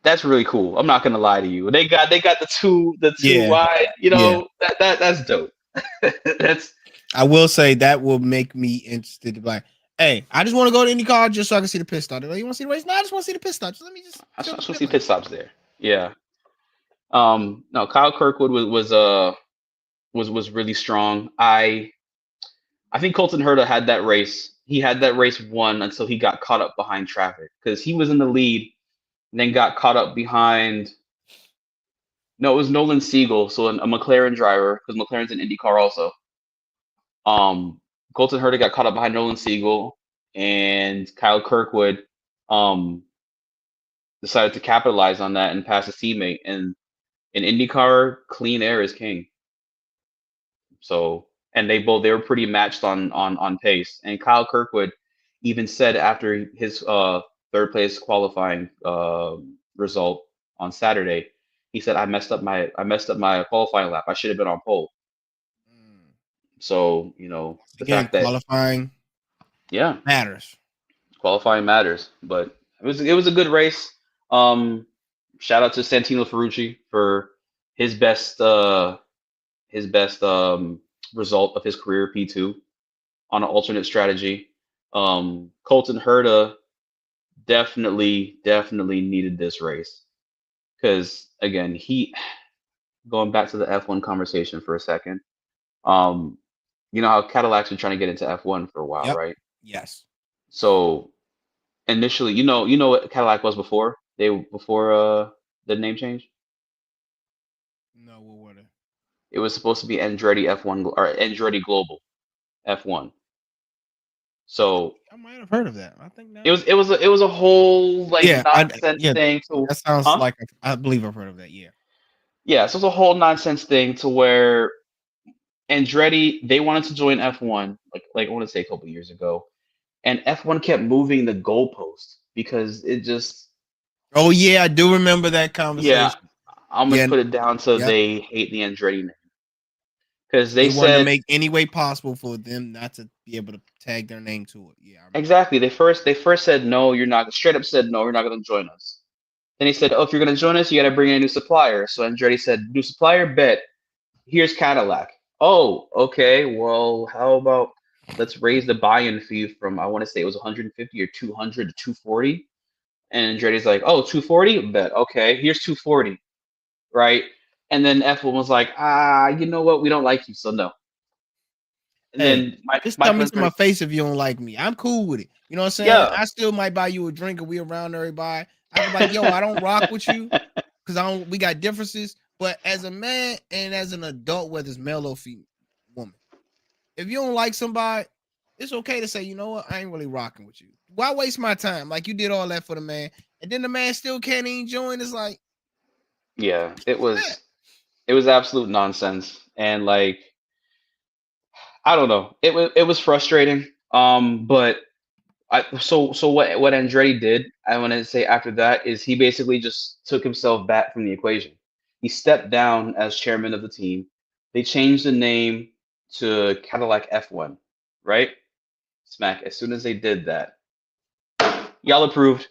That's really cool. I'm not gonna lie to you. They got the two Yeah. wide. Yeah. That's dope. That's I will say that will make me interested to be like, hey, I just want to go to IndyCar just so I can see the pit stop. They're like, you want to see the race? No, I just want to see the pit stop. Just let me just I chill just in the want to pit see lane. pit stops there. Yeah. No, Kyle Kirkwood was really strong. I think Colton Herta had that race. He had that race won until he got caught up behind traffic because he was in the lead and then got caught up behind. No, it was Nolan Siegel, so a McLaren driver because McLaren's an IndyCar also. Um, Colton Herta got caught up behind Nolan Siegel, and Kyle Kirkwood um, decided to capitalize on that and pass his teammate. And in IndyCar, clean air is king. So, and they were pretty matched on pace. And Kyle Kirkwood even said after his third place qualifying result on Saturday, he said, I messed up my qualifying lap. I should have been on pole." Mm. So the Again, fact that, qualifying yeah, matters. qualifying matters. But it was a good race. Um, Shout out to Santino Ferrucci for his best uh, his best result of his career, P2, on an alternate strategy. Colton Herta definitely needed this race because again, he going back to the F1 conversation for a second. Um, you know how Cadillac's been trying to get into F1 for a while, Yep. right? Yes. So initially, you know what Cadillac was before the name change. No, what were they? It was supposed to be Andretti F1 or Andretti Global F1. So I might have heard of that. I think it now. was it was a, it was a whole like Yeah, nonsense yeah, thing. that sounds Huh? like I believe I've heard of that. Yeah. Yeah, so it's a whole nonsense thing to where Andretti they wanted to join F1 like I want to say a couple years ago, and F1 kept moving the goalpost because it just Oh yeah, I do remember that yeah, conversation. I'm gonna Yeah, put it down to yep. they hate the Andretti name because they They wanted to said make any way possible for them not to be able to tag their name to it. Yeah, I remember. exactly they first said no, you're not straight up said no, you're not gonna join us. Then he said, oh, if you're gonna join us, you got to bring in a new supplier. So Andretti said, new supplier, bet. Here's Cadillac. Oh, okay. Well, how about let's raise the buy-in fee from I want to say it was 150 or 200 to 240. And Andretti's like, oh, 240? Bet. Okay, here's 240, right? And then F1 was like, you know what? We don't like you, so no. And Hey, then just tell Michael me to my Andretti, face if you don't like me. I'm cool with it. You know what I'm saying? yeah, I still might buy you a drink and we around everybody. I can be like, yo, I don't rock with you because I don't. We got differences. But as a man and as an adult, whether it's male or female, woman, if you don't like somebody, it's okay to say, you know what, I ain't really rocking with you. Why waste my time? Like you did all that for the man, and then the man still can't even join. It's like, yeah, what's wrong with that? it was absolute nonsense. And like, I don't know. It was frustrating. But so what Andretti did, I want to say after that is he basically just took himself back from the equation. He stepped down as chairman of the team. They changed the name to Cadillac F1, right? Smack. As soon as they did that, y'all approved.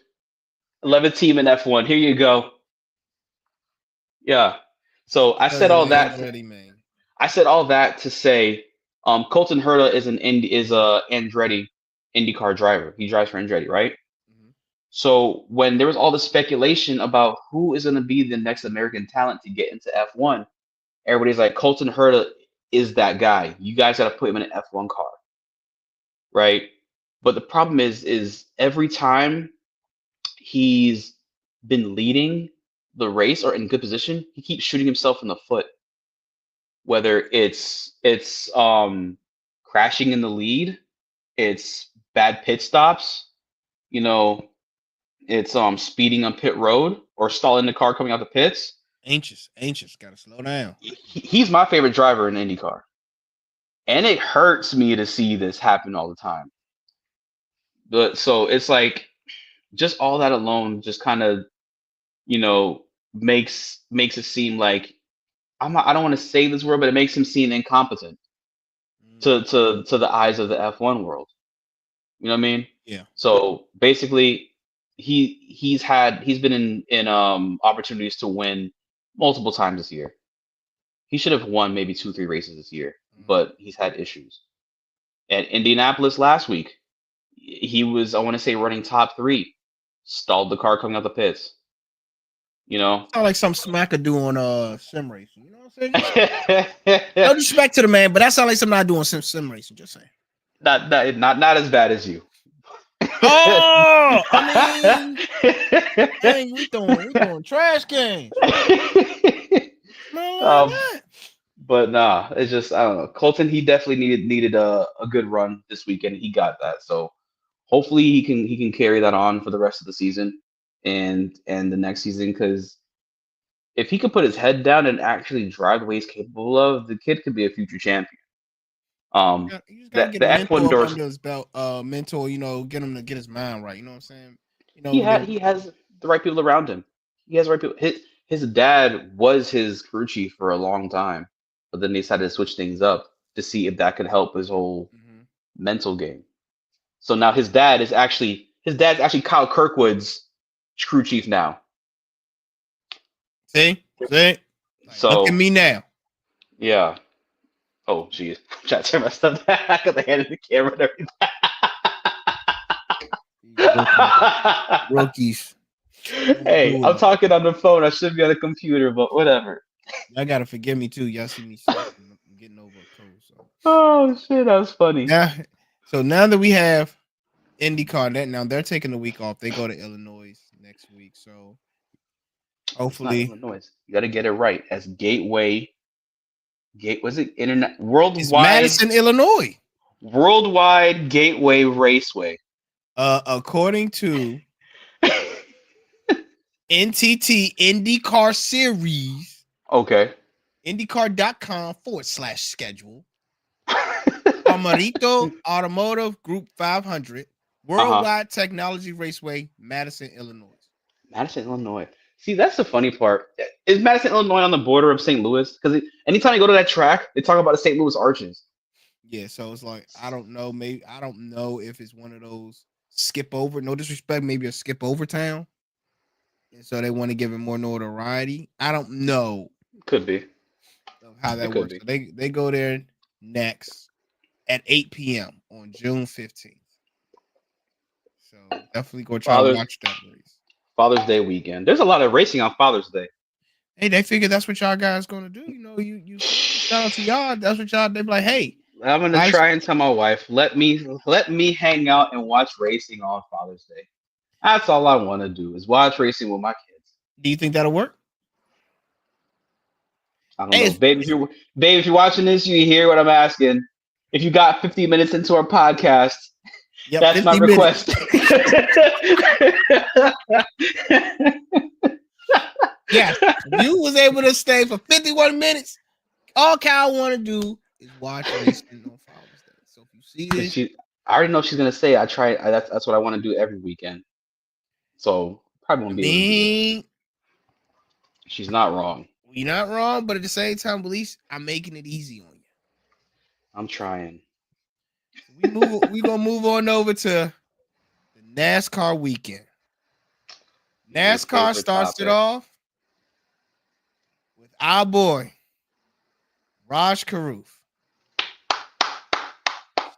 11th team in F1. Here you go. Yeah. So Because of Andretti, man. I said all that to say, Colton Herta is a Andretti IndyCar driver. He drives for Andretti, right? Mm-hmm. So when there was all the speculation about who is going to be the next American talent to get into F1, everybody's like, Colton Herta is that guy. You guys got to put him in an F1 car, right? But the problem is every time he's been leading the race or in good position, he keeps shooting himself in the foot. Whether it's crashing in the lead, it's bad pit stops, you know, it's speeding on pit road or stalling the car coming out the pits. Anxious. Got to slow down. He's my favorite driver in IndyCar, and it hurts me to see this happen all the time. But so it's like just all that alone just kind of you know makes it seem like I don't want to say this word, but it makes him seem incompetent to the eyes of the F1 world. You know what I mean? Yeah. So basically, he's been in opportunities to win multiple times this year. He should have won maybe 2 3 races this year, Mm-hmm. but he's had issues. At Indianapolis last week, he was I want to say running top three, stalled the car coming out the pits. You know, Sound like some smacker doing sim racing. You know what I'm saying? Just no disrespect to the man, but that sounds like something I doing sim racing. Just saying. not as bad as you. Oh, I mean, we throwing trash cans. Smell like um, that. but nah, it's just I don't know. Colton, he definitely needed a good run this weekend. He got that, so hopefully he can carry that on for the rest of the season and the next season. Because if he could put his head down and actually drive the way he's capable of, the kid could be a future champion. You just gotta The get a the F1 mentor up doors under his belt. Mentor, get him to get his mind right. You know what I'm saying? he has the right people around him. He has the right people. His dad was his crew chief for a long time, but then they decided to switch things up to see if that could help his whole Mhm. mental game. So now his dad's actually Kyle Kirkwood's crew chief now. See, like look at So me now. yeah. Oh geez, I'm trying to turn my stuff back. I got the hand in the camera and everything. These rookies. Don't Hey, do I'm it. talking on the phone. I should be on the computer, but whatever. Y'all gotta forgive me too. Y'all see me sniffing. I'm getting over a cold. So Oh shit, that was funny. now, now that we have IndyCar, that now they're taking the week off. They go to Illinois next week. So It's not hopefully, Illinois. You got to get it right. As Gateway. Was it internet it's worldwide Madison, Illinois. worldwide Gateway Raceway? According to NTT IndyCar Series, Okay. IndyCar.com/schedule. Amarito Automotive Group 500. Uh-huh. Worldwide Technology Raceway, Madison, Illinois. Madison, Illinois. See, that's the funny part. Is Madison, Illinois on the border of St. Louis? Because anytime you go to that track, they talk about the St. Louis Arches. Yeah, so it's like I don't know. Maybe I don't know if it's one of those skip over. No disrespect, maybe a skip over town, and so they want to give it more notoriety. I don't know Could be. of how It that could works. be. So they go there next at 8 p.m. on June 15th. So definitely go try to Father's watch that race. Father's Day weekend. There's a lot of racing on Father's Day. Hey, they figure that's what y'all guys gonna do. You know, you shout out to y'all. That's what y'all. They be like, hey, I'm gonna I try and tell my wife, let me hang out and watch racing on Father's Day. That's all I want to do is watch racing with my kids. do you think that'll work? I don't Hey, know, babe. If you're watching this, you hear what I'm asking. If you got 50 minutes into our podcast, yep, that's my 50 minutes. request. Yes, you was able to stay for 51 minutes. All Kyle want to do is watch racing on Father's Day. So if you see this, I already know she's gonna say I try. That's what I want to do every weekend. So probably I won't be able to do it. mean, She's not wrong. you're not wrong, but at the same time, at least I'm making it easy on you. I'm trying. So we gonna move on over to the NASCAR weekend. Your NASCAR favorite starts it topic. off with our boy Raj Caruth.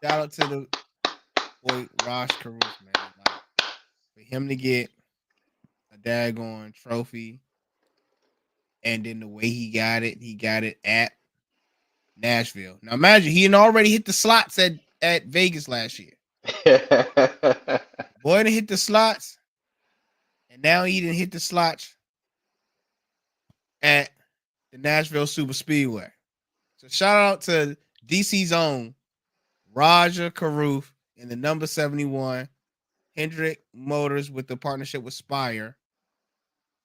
Shout out to the boy Raj Caruth, man. Like for him to get a daggone trophy, and then the way he got it at Nashville. Now imagine he had already hit the slots at Vegas last year. Boy didn't hit the slots, and now he didn't hit the slots at the Nashville Super Speedway. So shout out to DC's own Raja Caruth in the number 71 Hendrick Motors with the partnership with Spire.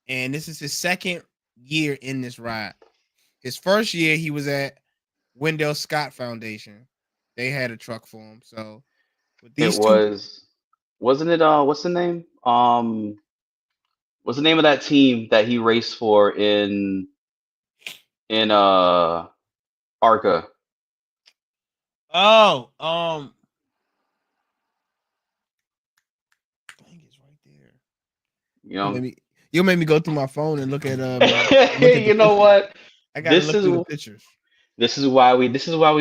And this is his second year in this ride. His first year he was at Wendell Scott Foundation. They had a truck for him. So with It these two, wasn't it what's the name? What's the name of that team that he raced for in Arca? oh, dang, it's right there. You You'll know? make me you'll make me go through my phone and look at the You know pictures. what? I gotta This look is through the pictures. this is why we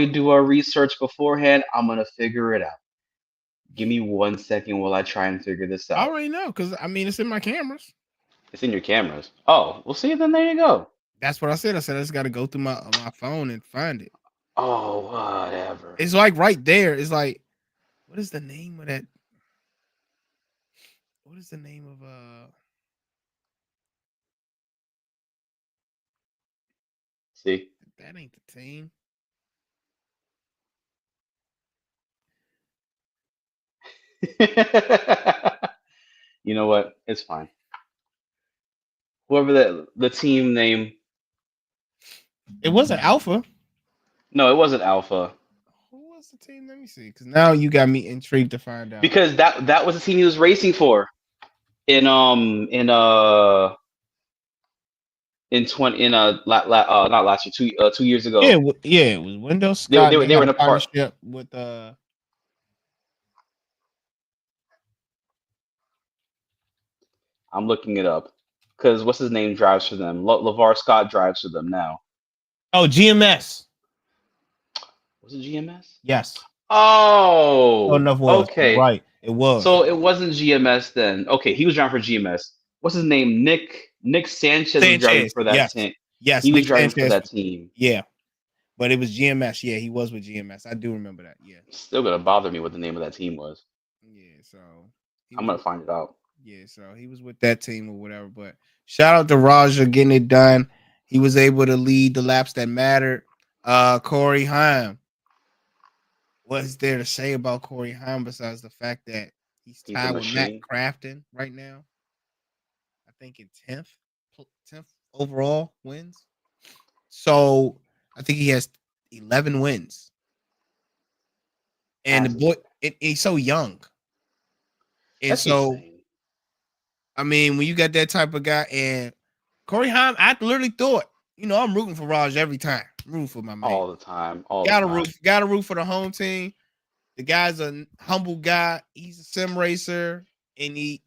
do our research beforehand. I'm gonna figure it out. Give me 1 second while I try and figure this I out. already know because I mean it's in my cameras. It's in your cameras. Oh, we'll see. Then there you go. That's what I said. I said I just gotta go through my phone and find it. Oh, whatever. It's like right there. It's like what is the name of that? What is the name of See. that ain't the team. You know what? It's fine. Whoever the team name. It wasn't Alpha. No, it wasn't Alpha Who was the team? Let me see. Because now you got me intrigued to find out. because that was the team he was racing for in 20 in not last year 2 years Yeah, ago. yeah, it was Wendell They were Scott. they were They they were had a in a part. partnership with I'm looking it up because what's his name drives for them. LeVar Scott drives for them now. GMS. Was it GMS? Yes. Sure Oh, enough was. You're okay. right. It was. So it wasn't GMS then. Okay, he was driving for GMS. What's his name? Nick Sanchez was driving Sanchez. for that Yes. team. Yes. He was Nick driving for Sanchez. that team. Yeah. But it was GMS. Yeah, he was with GMS. I do remember that. Yeah. Still gonna bother me what the name of that team was. Yeah. So he I'm was gonna find it out. yeah, so he was with that team or whatever. But shout out to Raja getting it done. He was able to lead the laps that mattered. Corey Heim. What is there to say about Corey Heim besides the fact that he's He's a tied with Matt machine. Crafton right now? I think in 10th overall wins. So I think he has 11 wins. And the That's boy, he's so young. And that's so, insane. I mean, when you got that type of guy, and Corey Heim, I literally thought, I'm rooting for Raj every time. I'm rooting for my man. All the time. All the Gotta time. root, gotta root for the home team. The guy's a humble guy. He's a sim racer, and he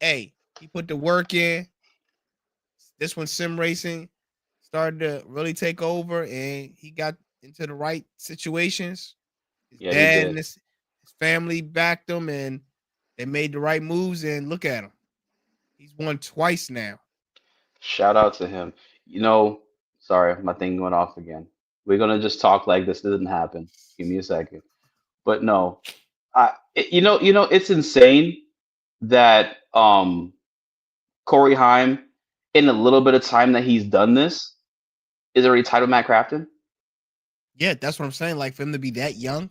put the work in. This one, sim racing, started to really take over, and he got into the right situations. His Yeah, he dad and did. his family backed him, and they made the right moves. And look at him; he's won twice now. Shout out to him. You know, sorry, my thing went off again. We're gonna just talk like this didn't happen. Give me a second. But no, it's insane that Corey Heim, in a little bit of time that he's done this, is already tied with Matt Crafton. Yeah, that's what I'm saying. Like for him to be that young,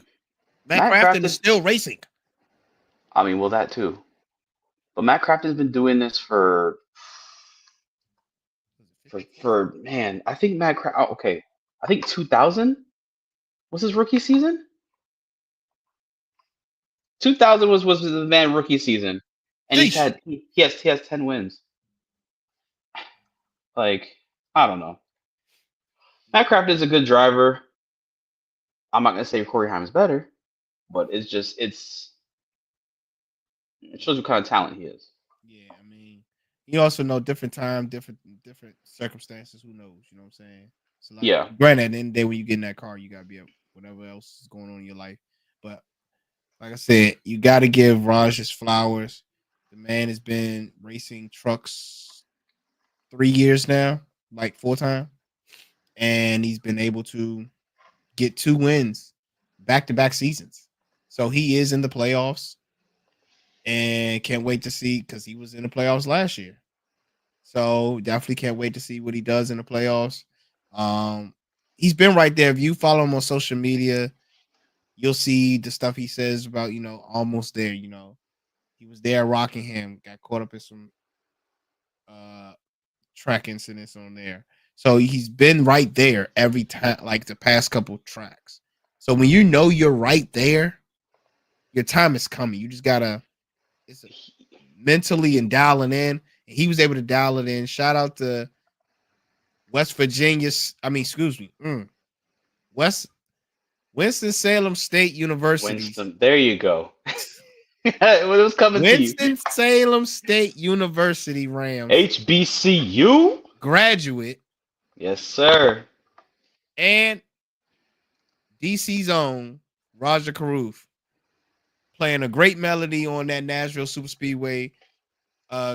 Matt Matt Crafton is Crafton, still racing. I mean, well, that too. But Matt Crafton's been doing this Was it for 50 years? for man. I think okay, I think 2000 was his rookie season. 2000 was the man rookie season, and Sheesh. he has 10 wins. Like, I don't know. Matt Yeah, Crafton is a good driver. I'm not gonna say Corey Haim is better, but it shows what kind of talent he is. yeah. I mean, you also know different time, different circumstances. Who knows? You know what I'm saying? It's a lot. Yeah, Granted, at the end of the day, when you get in that car, you gotta be up whatever else is going on in your life. But like I said, you got to give Raj his flowers. The man has been racing trucks 3 years now, like full time, and he's been able to get 2 wins back to back seasons. So he is in the playoffs, and can't wait to see because he was in the playoffs last year. So definitely can't wait to see what he does in the playoffs. Um, he's been right there. If you follow him on social media, you'll see the stuff he says about almost there. He was there at Rockingham, got caught up in some uh track incidents on there. So he's been right there every time, like the past couple tracks. So when you know you're right there, your time is coming. You just gotta it's a, mentally and dialing in. And he was able to dial it in. Shout out to West Virginia. I mean, excuse me, West Winston Salem State University's Winston. There you go. It was coming to you. Winston Salem State University Rams HBCU. graduate Yes, sir. and DC's own Raja Karoof playing a great melody on that Nashville Super Speedway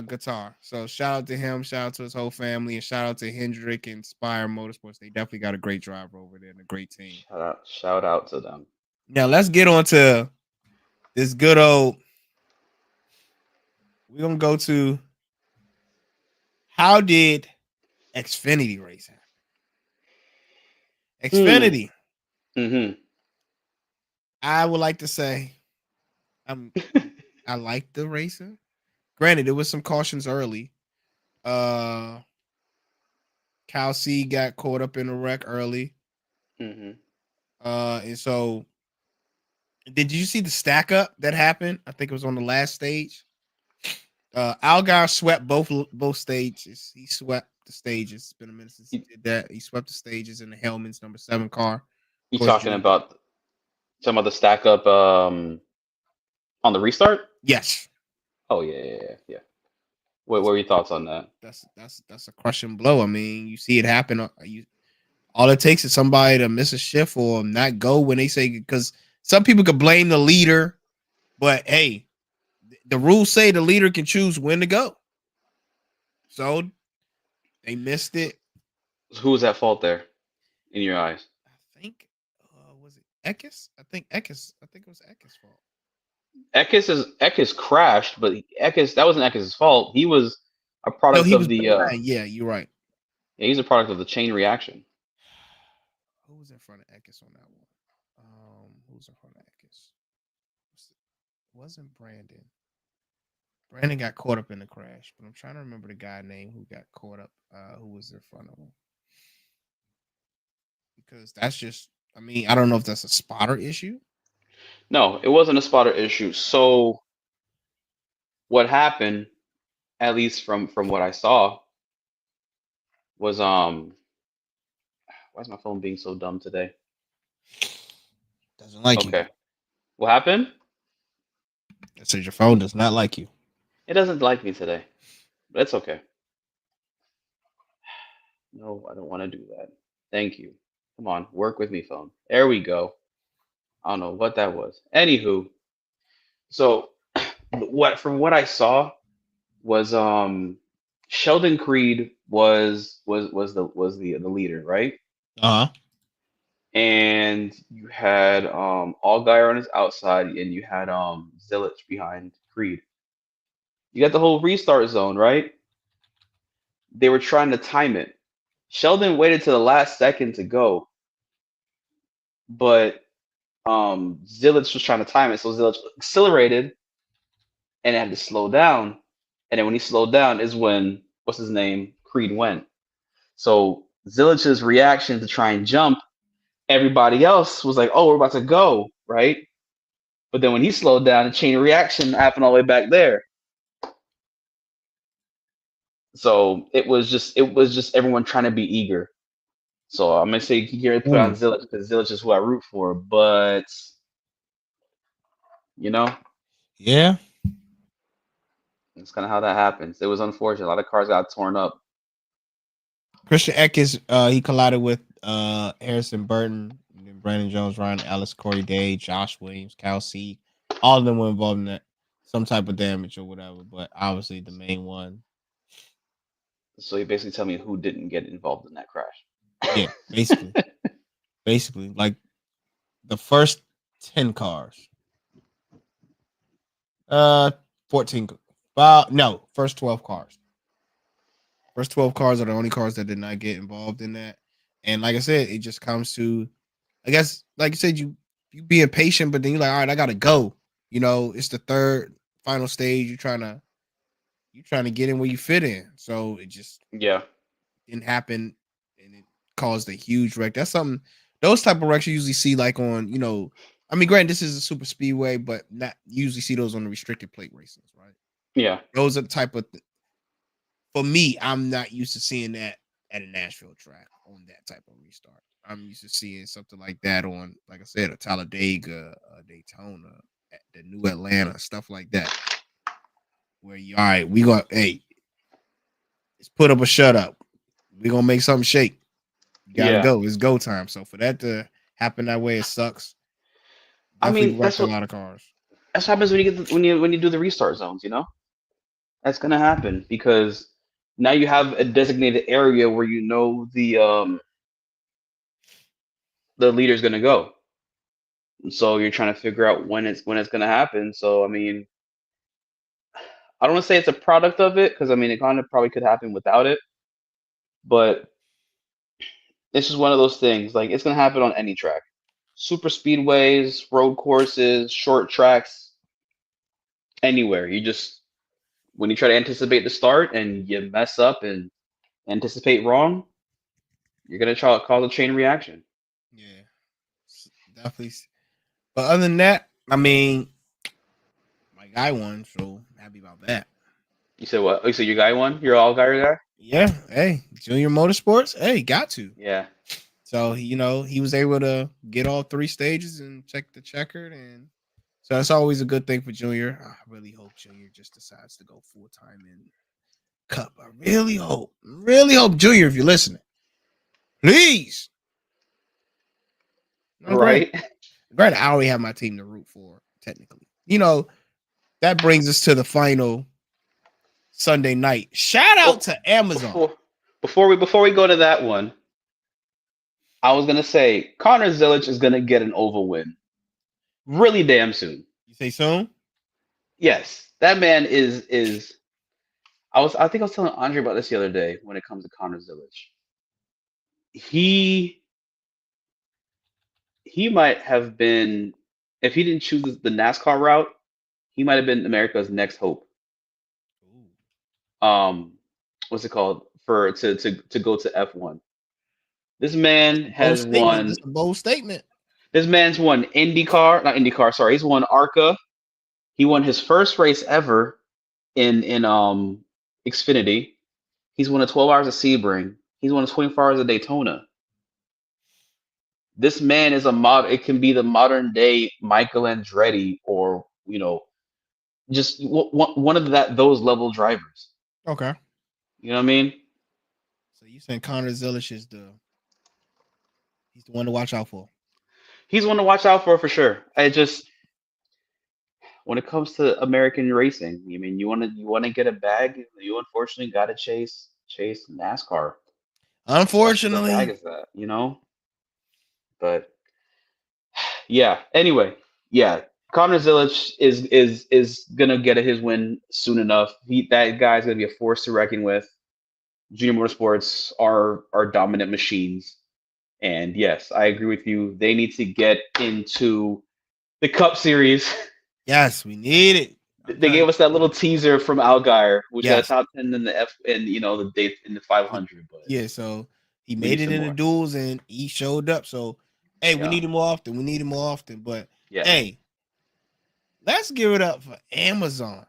guitar. So shout out to him, shout out to his whole family, and shout out to Hendrick and Spire Motorsports. They definitely got a great driver over there and a great team. Shout out to them. Now let's get on to this good old. We're gonna go to how did Xfinity race happen? Hmm. Xfinity, Mm-hmm. I would like to say I'm I like the racing. Granted, there was some cautions early. Uh Cal C got caught up in a wreck early. Mm-hmm. And so did you see the stack up that happened? I think it was on the last stage. Algar swept both stages. He swept the stages. It's been a minute since he You, did that. He swept the stages in the Hellman's number 7 car. Of you course, talking about some of the stack up on the restart? yes. Oh yeah. What were your thoughts on that? That's a crushing blow. I mean, you see it happen. All it takes is somebody to miss a shift or not go when they say because some people could blame the leader, but hey, the rules say the leader can choose when to go. So they missed it. Who was at fault there in your eyes? I think was it Eckes? I think Eckes. I think it was Eckes' fault. Eckes crashed, but Eckes that wasn't Eckes' fault. He was a No, product he of was the behind. Yeah, you're right. yeah, he's a product of the chain reaction. Who was in front of Eckes on that one? Who was in front of Eckes? Wasn't Brandon. Brandon got caught up in the crash, but I'm trying to remember the guy name who got caught up. Who was in front of him? because that's just. I mean, I don't know if that's a spotter issue. No, it wasn't a spotter issue. So what happened, at least from what I saw, was why is my phone being so dumb today? Doesn't like you. Okay. What happened? It says your phone does not like you. It doesn't like me today. But it's okay. No, I don't want to do that. Thank you. Come on, work with me, phone. There we go. I don't know what that was. Anywho, so what from what I saw was Sheldon Creed was the leader, right? Uh huh. And you had Allgaier on his outside, and you had Zilich behind Creed. You got the whole restart zone, right? They were trying to time it. Sheldon waited to the last second to go, but Zilich was trying to time it, so Zilich accelerated and had to slow down. And then when he slowed down is when what's his name Creed went. So Zilich's reaction to try and jump, everybody else was like, "Oh, we're about to go," right? But then when he slowed down, the chain reaction happened all the way back there. So it was just everyone trying to be eager. So I'm gonna say Gary put on Mm. Zilich because Zilich is who I root for, but you know, Yeah. that's kind of how that happens. It was unfortunate. A lot of cars got torn up. Christian Eckes, he collided with Harrison Burton, and then Brandon Jones, Ryan Ellis, Corey Day, Josh Williams, Cal C. All of them were involved in that some type of damage or whatever. But obviously, the main one, So you basically tell me who didn't get involved in that crash. yeah, basically, like the first 10 cars, uh, 14, no, first 12 cars. First 12 cars are the only cars that did not get involved in that. And like I said, it just comes to, I guess, like you said, you being patient, but then you're like, all right, I gotta go. It's the third final stage. You trying to get in where you fit in. So it just Yeah, didn't happen, and it caused a huge wreck. That's something. Those type of wrecks you usually see like on, I mean, granted, this is a super speedway, but not you usually see those on the restricted plate races, right? yeah, Those are the type of for me, I'm not used to seeing that at a Nashville track on that type of restart. I'm used to seeing something like that on, like I said, a Talladega, a Daytona, at the New Atlanta, stuff like that. Where you, all right, we got, hey, let's put up a shut up. We're gonna make something shake. You gotta yeah. go. It's go time. So for that to happen that way, it sucks. I Definitely mean, wrecked a lot of cars. that's what happens when you get when you do the restart zones. That's gonna happen because now you have a designated area where you know the leader's gonna go. So you're trying to figure out when it's gonna happen. So I mean, I don't want to say it's a product of it because I mean it kind of probably could happen without it, but it's just one of those things. Like it's gonna happen on any track, super speedways, road courses, short tracks, anywhere. You just when you try to anticipate the start and you mess up and anticipate wrong, you're gonna try cause a chain reaction. Yeah, definitely. But other than that, I mean, my guy won, so I'm happy about that. You said what? Oh, you said your guy won? Your all guy guy? Yeah, hey, Junior Motorsports, hey, got to. Yeah. So he was able to get all three stages and check the checkered, and so that's always a good thing for Junior. I really hope Junior just decides to go full time in Cup. I really hope Junior, if you're listening, please. No, Right. granted, I already have my team to root for technically. That brings us to the final Sunday night. Shout out Well, to Amazon. before we go to that one, I was gonna say Connor Zilic is gonna get an oval win really damn soon. You say soon? Yes, that man is. I think I was telling Andre about this the other day when it comes to Connor Zilic. He he might have been if he didn't choose the NASCAR route, he might have been America's next hope. Ooh. Um, what's it called for to go to F1? This man Bold has statement. won. This is a bold statement. This man's won IndyCar, not IndyCar. Sorry, he's won ARCA. He won his first race ever in Xfinity. He's won a 12 hours of Sebring. He's won a 24 hours of Daytona. This man is a mod. It can be the modern day Michael Andretti, or just one of those level drivers. Okay. You know what I mean? So you saying Connor Zilish is he's the one to watch out for? He's one to watch out for sure. I just when it comes to American racing, I mean, you want to get a bag. You unfortunately got to chase NASCAR. As much as the bag Unfortunately, is that. But yeah. Anyway, yeah. Connor Zilic is gonna get his win soon enough. That guy's gonna be a force to reckon with. Junior Motorsports are dominant machines, and yes, I agree with you. They need to get into the Cup Series. yes, we need it. I'm They telling gave us that little teaser from Algar, which got a yes, top 10 in the F and the date in the 500, but yeah. So he we made need it some in the more. duels and he showed up. So hey, we Yeah, need him more often. We need him more often. But yeah, hey, let's give it up for Amazon.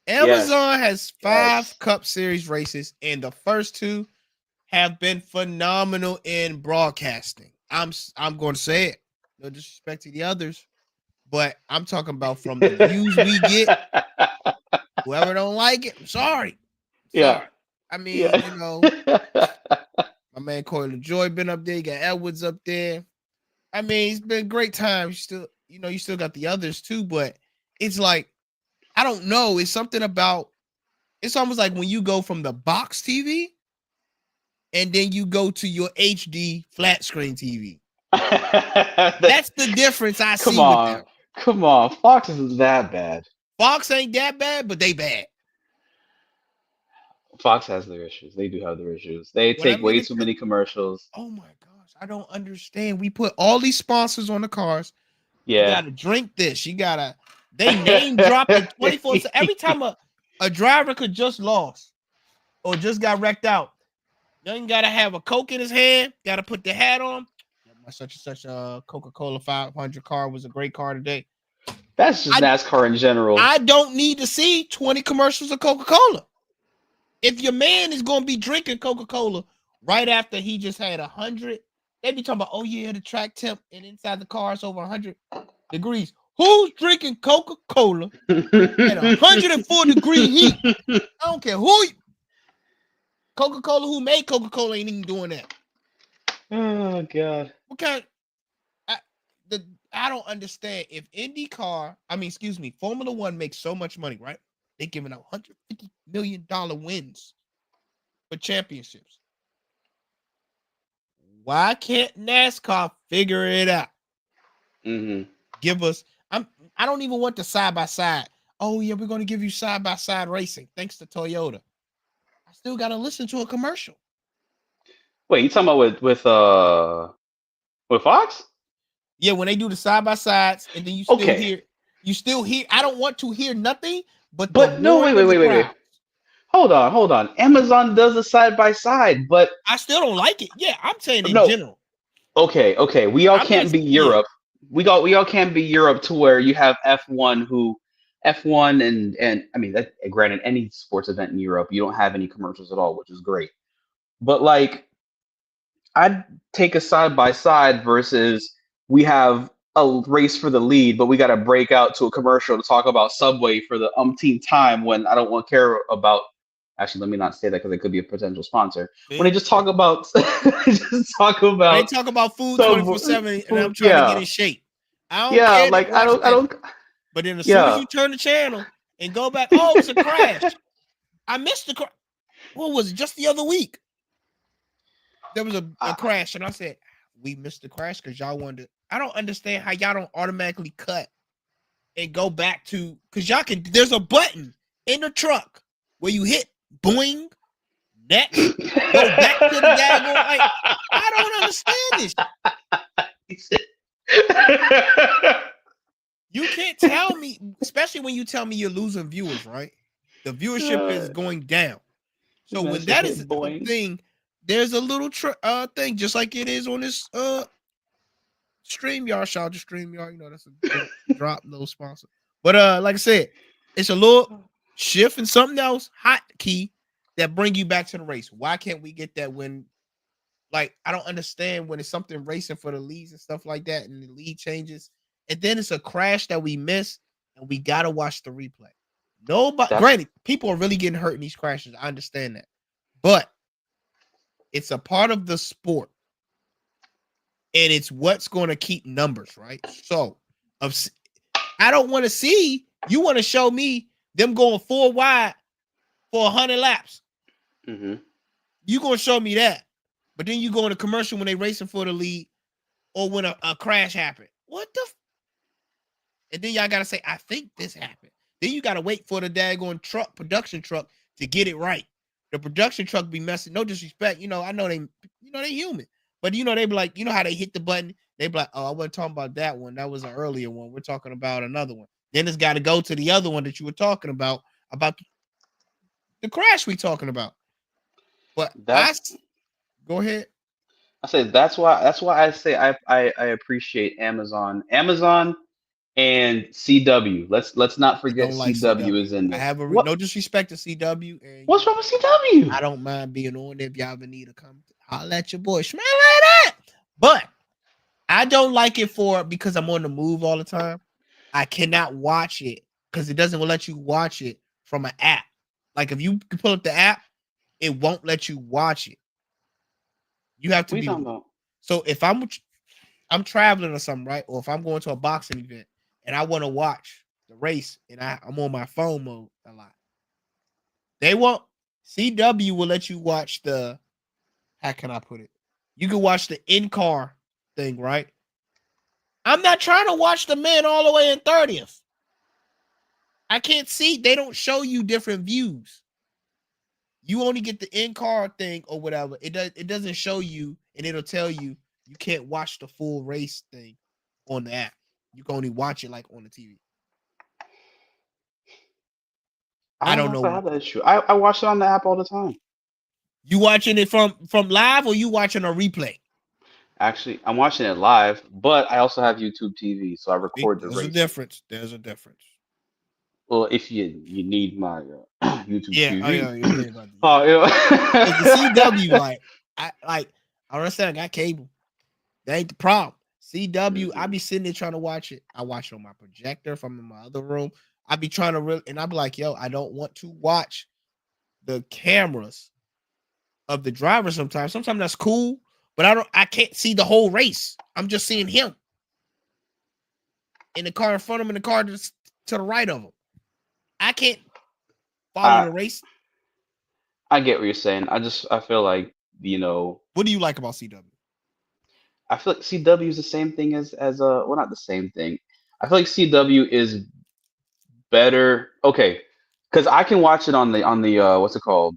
yes, Amazon has 5 yes. Cup Series races, and the first 2 have been phenomenal in broadcasting. I'm going to say it. No disrespect to the others, but I'm talking about from the views we get. Whoever don't like it, I'm sorry. Yeah, Sorry. I mean, yeah. my man Corey LaJoy been up there. You got Edwards up there. I mean, it's been a great time. You still got the others too, but it's like, I don't know. It's something about, it's almost like when you go from the box TV and then you go to your HD flat screen TV. That's the difference I Come see with on, them. come on. Fox isn't that bad. Fox ain't that bad, but they bad. Fox has their issues. They do have their issues. They When I take mean way in too many commercials. oh my gosh, I don't understand. We put all these sponsors on the cars. You Yeah. gotta drink this. You gotta, they name drop it 24. So every time a driver could just lost or just got wrecked out, then gotta have a Coke in his hand, gotta put the hat on. My such and such Coca-Cola 500 car was a great car today. That's just I NASCAR in general. I don't need to see 20 commercials of Coca-Cola. If your man is gonna be drinking Coca-Cola right after he just had 100, they be talking about, oh yeah, the track temp and inside the car is over 100 degrees. Who's drinking Coca-Cola at 104-degree heat? I don't care who. Coca-Cola, who made Coca-Cola, ain't even doing that. Oh God. What kind? I, I don't understand. If Formula One makes so much money, right? They're giving out $150 million wins for championships. Why can't NASCAR figure it out? Mm-hmm. Give us. I don't even want the side by side. Oh yeah, we're gonna give you side by side racing thanks to Toyota. I still gotta listen to a commercial. Wait, you talking about with Fox? Yeah, when they do the side by sides, and then Okay, you still hear. I don't want to hear nothing but the but no, roaring of the wait. crowd. Hold on. Amazon does a side by side, but I still don't like it. Yeah, I'm saying in no. general. Okay. We all I'm can't just be yeah. Europe. We all can't be Europe to where you have F1 and I mean that granted any sports event in Europe you don't have any commercials at all, which is great. But like I'd take a side by side versus we have a race for the lead, but we got to break out to a commercial to talk about Subway for the umpteenth time when I don't want to care about. Actually, let me not say that because it could be a potential sponsor. When they See? just talk about, just talk When they about talk about food Subway 24/7, and I'm food. trying to get Yeah, in shape, I don't yeah. care to Like I watch don't, I that. don't. But then as soon as Yeah. you turn the channel and go back, oh, it's a crash. I missed the crash. What was it? Just the other week, there was a crash, and I said, we missed the crash because y'all wanted to. I don't understand how y'all don't automatically cut and go back to, because y'all can, there's a button in the truck where you hit boing, next, go back to the daggone. Like, I don't understand this. You can't tell me, especially when you tell me you're losing viewers, right? The viewership is going down. So Man when said that is hit a boing. thing, there's a little thing just like it is on this StreamYard. Shout out to StreamYard. You know, that's a little drop, no sponsor. But like I said, it's a little shift and something else, hot key that bring you back to the race. Why can't we get that when like I don't understand when it's something racing for the leads and stuff like that, and the lead changes, and then it's a crash that we miss, and we gotta watch the replay. Nobody, That's granted, people are really getting hurt in these crashes. I understand that, but it's a part of the sport, and it's what's going to keep numbers right. So, I don't want to see you want to show me them going 4 wide for 100 laps. mm-hmm. You gonna show me that, but then you go in a commercial when they racing for the lead or when a crash happened. What the? And then y'all gotta say, I think this happened. Then you gotta wait for the daggone production truck to get it right. The production truck be messing. No disrespect, I know they human, but they be like, how they hit the button. They be like, oh, I wasn't talking about that one. That was an earlier one. We're talking about another one. Then it's got to go to the other one that you were talking about the crash we talking about. But That's go ahead. I say that's why I say I appreciate Amazon and CW. Let's not I forget don't like CW CW. is in I there. have What no disrespect to CW, and what's wrong with CW? I don't mind being on there if y'all ever need to come holler at your boy. Smell like that. But I don't like it because I'm on the move all the time. I cannot watch it because it doesn't let you watch it from an app. Like if you pull up the app, it won't let you watch it. You have to What are you be. talking about? So if I'm traveling or something, right? Or if I'm going to a boxing event and I want to watch the race and I'm on my phone mode a lot, they won't. CW will let you watch how can I put it? You can watch the in-car thing, right? I'm not trying to watch the man all the way in 30th. I can't see. They don't show you different views. You only get the in-car thing or whatever. It doesn't show you, and it'll tell you you can't watch the full race thing on the app. You can only watch it like on the TV. I I don't don't know if I know. have that issue. I watch it on the app all the time. You watching it from live or you watching a replay? Actually, I'm watching it live, but I also have YouTube TV, so I record the There's a races. difference. There's a difference. Well, if you need my YouTube Yeah. Oh TV, yeah. Yeah. About the oh, Because the CW, I understand. I got cable. That ain't the problem. CW, I Mhm. be sitting there trying to watch it. I watch it on my projector if I'm in my other room. I be trying to and I be like, yo, I don't want to watch the cameras of the driver sometimes. Sometimes that's cool, but I can't see the whole race. I'm just seeing him in the car in front of him, in the car to the right of him. I can't follow I the race. I get what you're saying. I feel like What do you like about CW? I feel like CW is the same thing as well, not the same thing. I feel like CW is better. Okay, because I can watch it on the what's it called,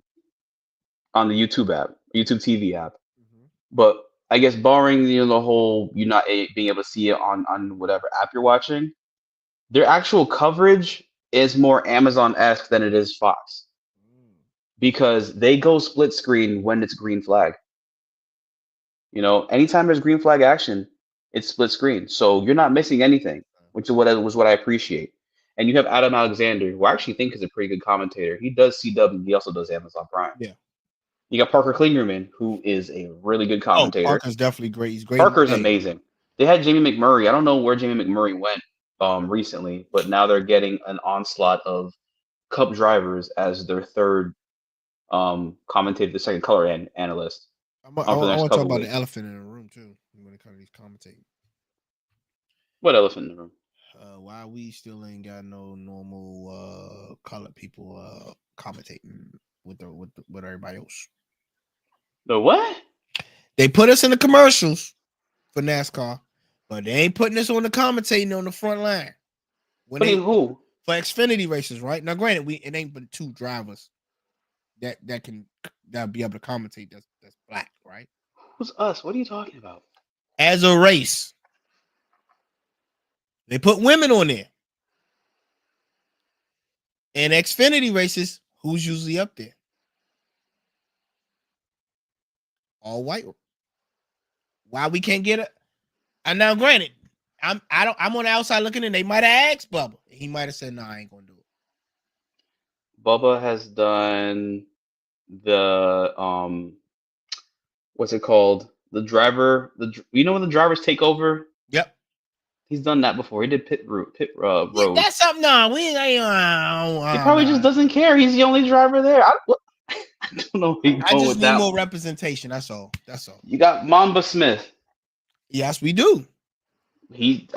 on the YouTube app, YouTube TV app. Mhm. But I guess barring the whole you not being able to see it on whatever app you're watching, their actual coverage is more Amazon-esque than it is Fox because they go split screen when it's green flag. Anytime there's green flag action, it's split screen. So you're not missing anything, which is what I appreciate. And you have Adam Alexander, who I actually think is a pretty good commentator. He does CW, he also does Amazon Prime. Yeah. You got Parker Klingerman, who is a really good Oh, commentator. Parker's definitely great. He's great. Parker's Hey, amazing. They had Jamie McMurray. I don't know where Jamie McMurray went recently, but now they're getting an onslaught of Cup drivers as their third commentator, the second color analyst I for the next want to talk couple about the weeks. elephant in the room too when it comes to these commentating. What elephant in the room? Why we still ain't got no normal colored people commentating with everybody else? The what? They put us in the commercials for NASCAR, but they ain't putting us on the commentating on the front line. When Putting who? for Xfinity races, right? Now, granted, it ain't but 2 drivers that can be able to commentate. That's black, right? Who's us? What are you talking about? As a race, they put women on there. And Xfinity races, who's usually up there? all white. Why we can't get it? And now, granted, I'm on the outside looking in. They might have asked Bubba. He might have said, "No, I ain't gonna do it." Bubba has done the what's it called? The driver, you know when the drivers take over? Yep. He's done that before. He did Yeah, road. that's something. No, we ain't. He probably just doesn't care. He's the only driver there. I don't know where you're I going just with need that more one. representation. That's all. That's all. You got Mamba Smith. Yes, we do. He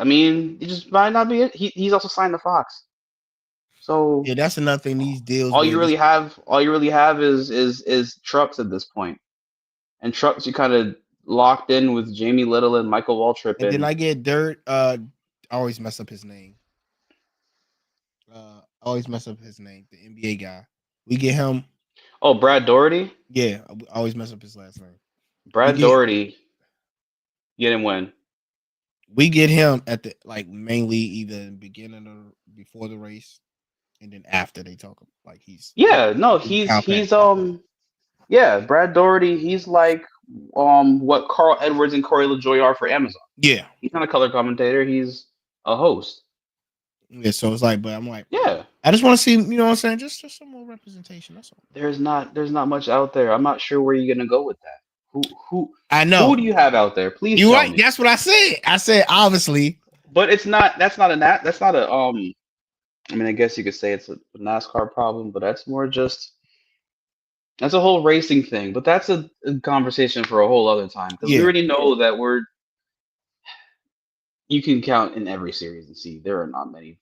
just might not be it. He's also signed to Fox. So Yeah, that's another thing. These deals. all you really have is trucks at this point. And trucks you kind of locked in with Jamie Little and Michael Waltrip. And then I get Dirt. I always mess up his name. Always mess up his name. The NBA guy. We get him. Oh, Brad Doherty. Yeah, I always mess up his last name. Brad Doherty. You didn't win. We get him at the mainly either in the beginning or before the race, and then after they talk like he's Brad Doherty. He's like what Carl Edwards and Corey LaJoy are for Amazon. Yeah, he's not a color commentator. He's a host. Yeah, so it's like, but I'm like, yeah, I just want to see, you know what I'm saying, just some more representation. That's all. There's not much out there. I'm not sure where you're gonna go with that. Who I know. Who do you have out there? Please. You're right. Me. That's what I said. I said obviously, but it's not. That's not a. I mean, I guess you could say it's a NASCAR problem, but that's more just. That's a whole racing thing, but that's a conversation for a whole other time because we already know that you can count in every series and see there are not many,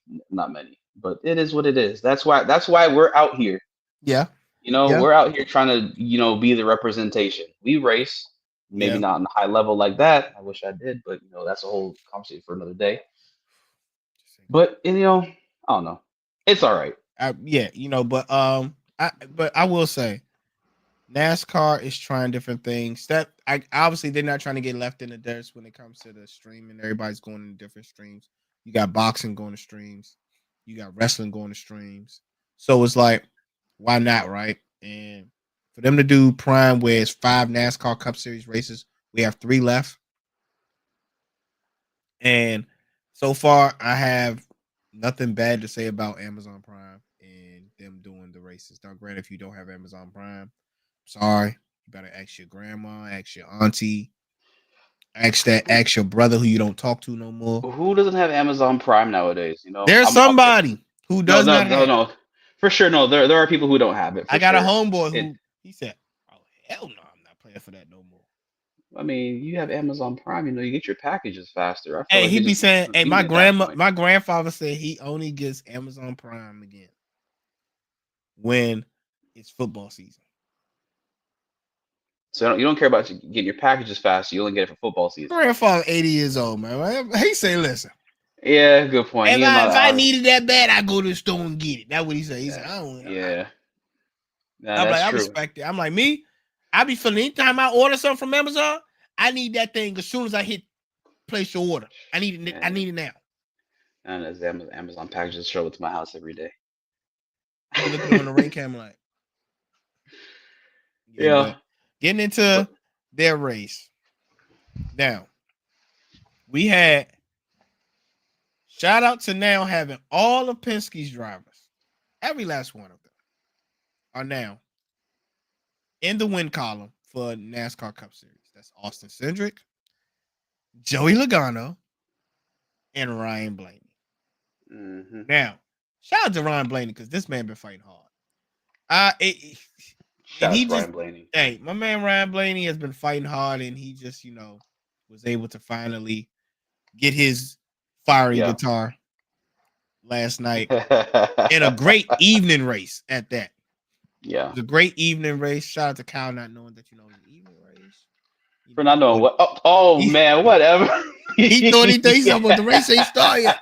but it is what it is. That's why we're out here. Yeah. We're out here trying to, be the representation. We race, maybe not on a high level like that. I wish I did, but that's a whole conversation for another day. But I don't know. It's all right. But I will say NASCAR is trying different things. That obviously they're not trying to get left in the dirt when it comes to the streaming. Everybody's going in different streams. You got boxing going to streams. You got wrestling going to streams. So it's like, why not, right? And for them to do Prime, where it's 5 NASCAR Cup Series races, we have 3 left. And so far, I have nothing bad to say about Amazon Prime and them doing the races. Now, granted, if you don't have Amazon Prime, sorry, you better ask your grandma, ask your auntie, ask your brother who you don't talk to no more. Who doesn't have Amazon Prime nowadays? There's somebody who does not have. No. For sure, no. There are people who don't have it. I got a homeboy who he said, "Oh hell no, I'm not playing for that no more." I mean, you have Amazon Prime. You get your packages faster. Hey, he be saying, "Hey, my grandfather said he only gets Amazon Prime again when it's football season." So you don't care about getting your packages fast. You only get it for football season. Grandfather 80 years old, man. He say, "Listen." Yeah, good point. If I needed that bad, I go to the store and get it. That's what he said. He said, "I don't." Yeah. I'm like, I respect it. I'm like, me, I be feeling anytime I order something from Amazon, I need that thing as soon as I hit place your order. I need it. I need it now. And as Amazon packages show up to my house every day. You looking on the ring camera like, yeah. Getting into their race. Now, we had shout out to now having all of Penske's drivers, every last one of them, are now in the win column for NASCAR Cup Series. That's Austin Cindric, Joey Logano, and Ryan Blaney. Mm-hmm. Now, shout out to Ryan Blaney because this man been fighting hard. Ryan Blaney. Hey, my man Ryan Blaney has been fighting hard, and he just was able to finally get his fiery guitar last night in a great evening race at that. Yeah, it was a great evening race. Shout out to Kyle not knowing that it was an evening race. For not knowing what? Man, whatever. He thought he said, "Well, the race ain't started yet."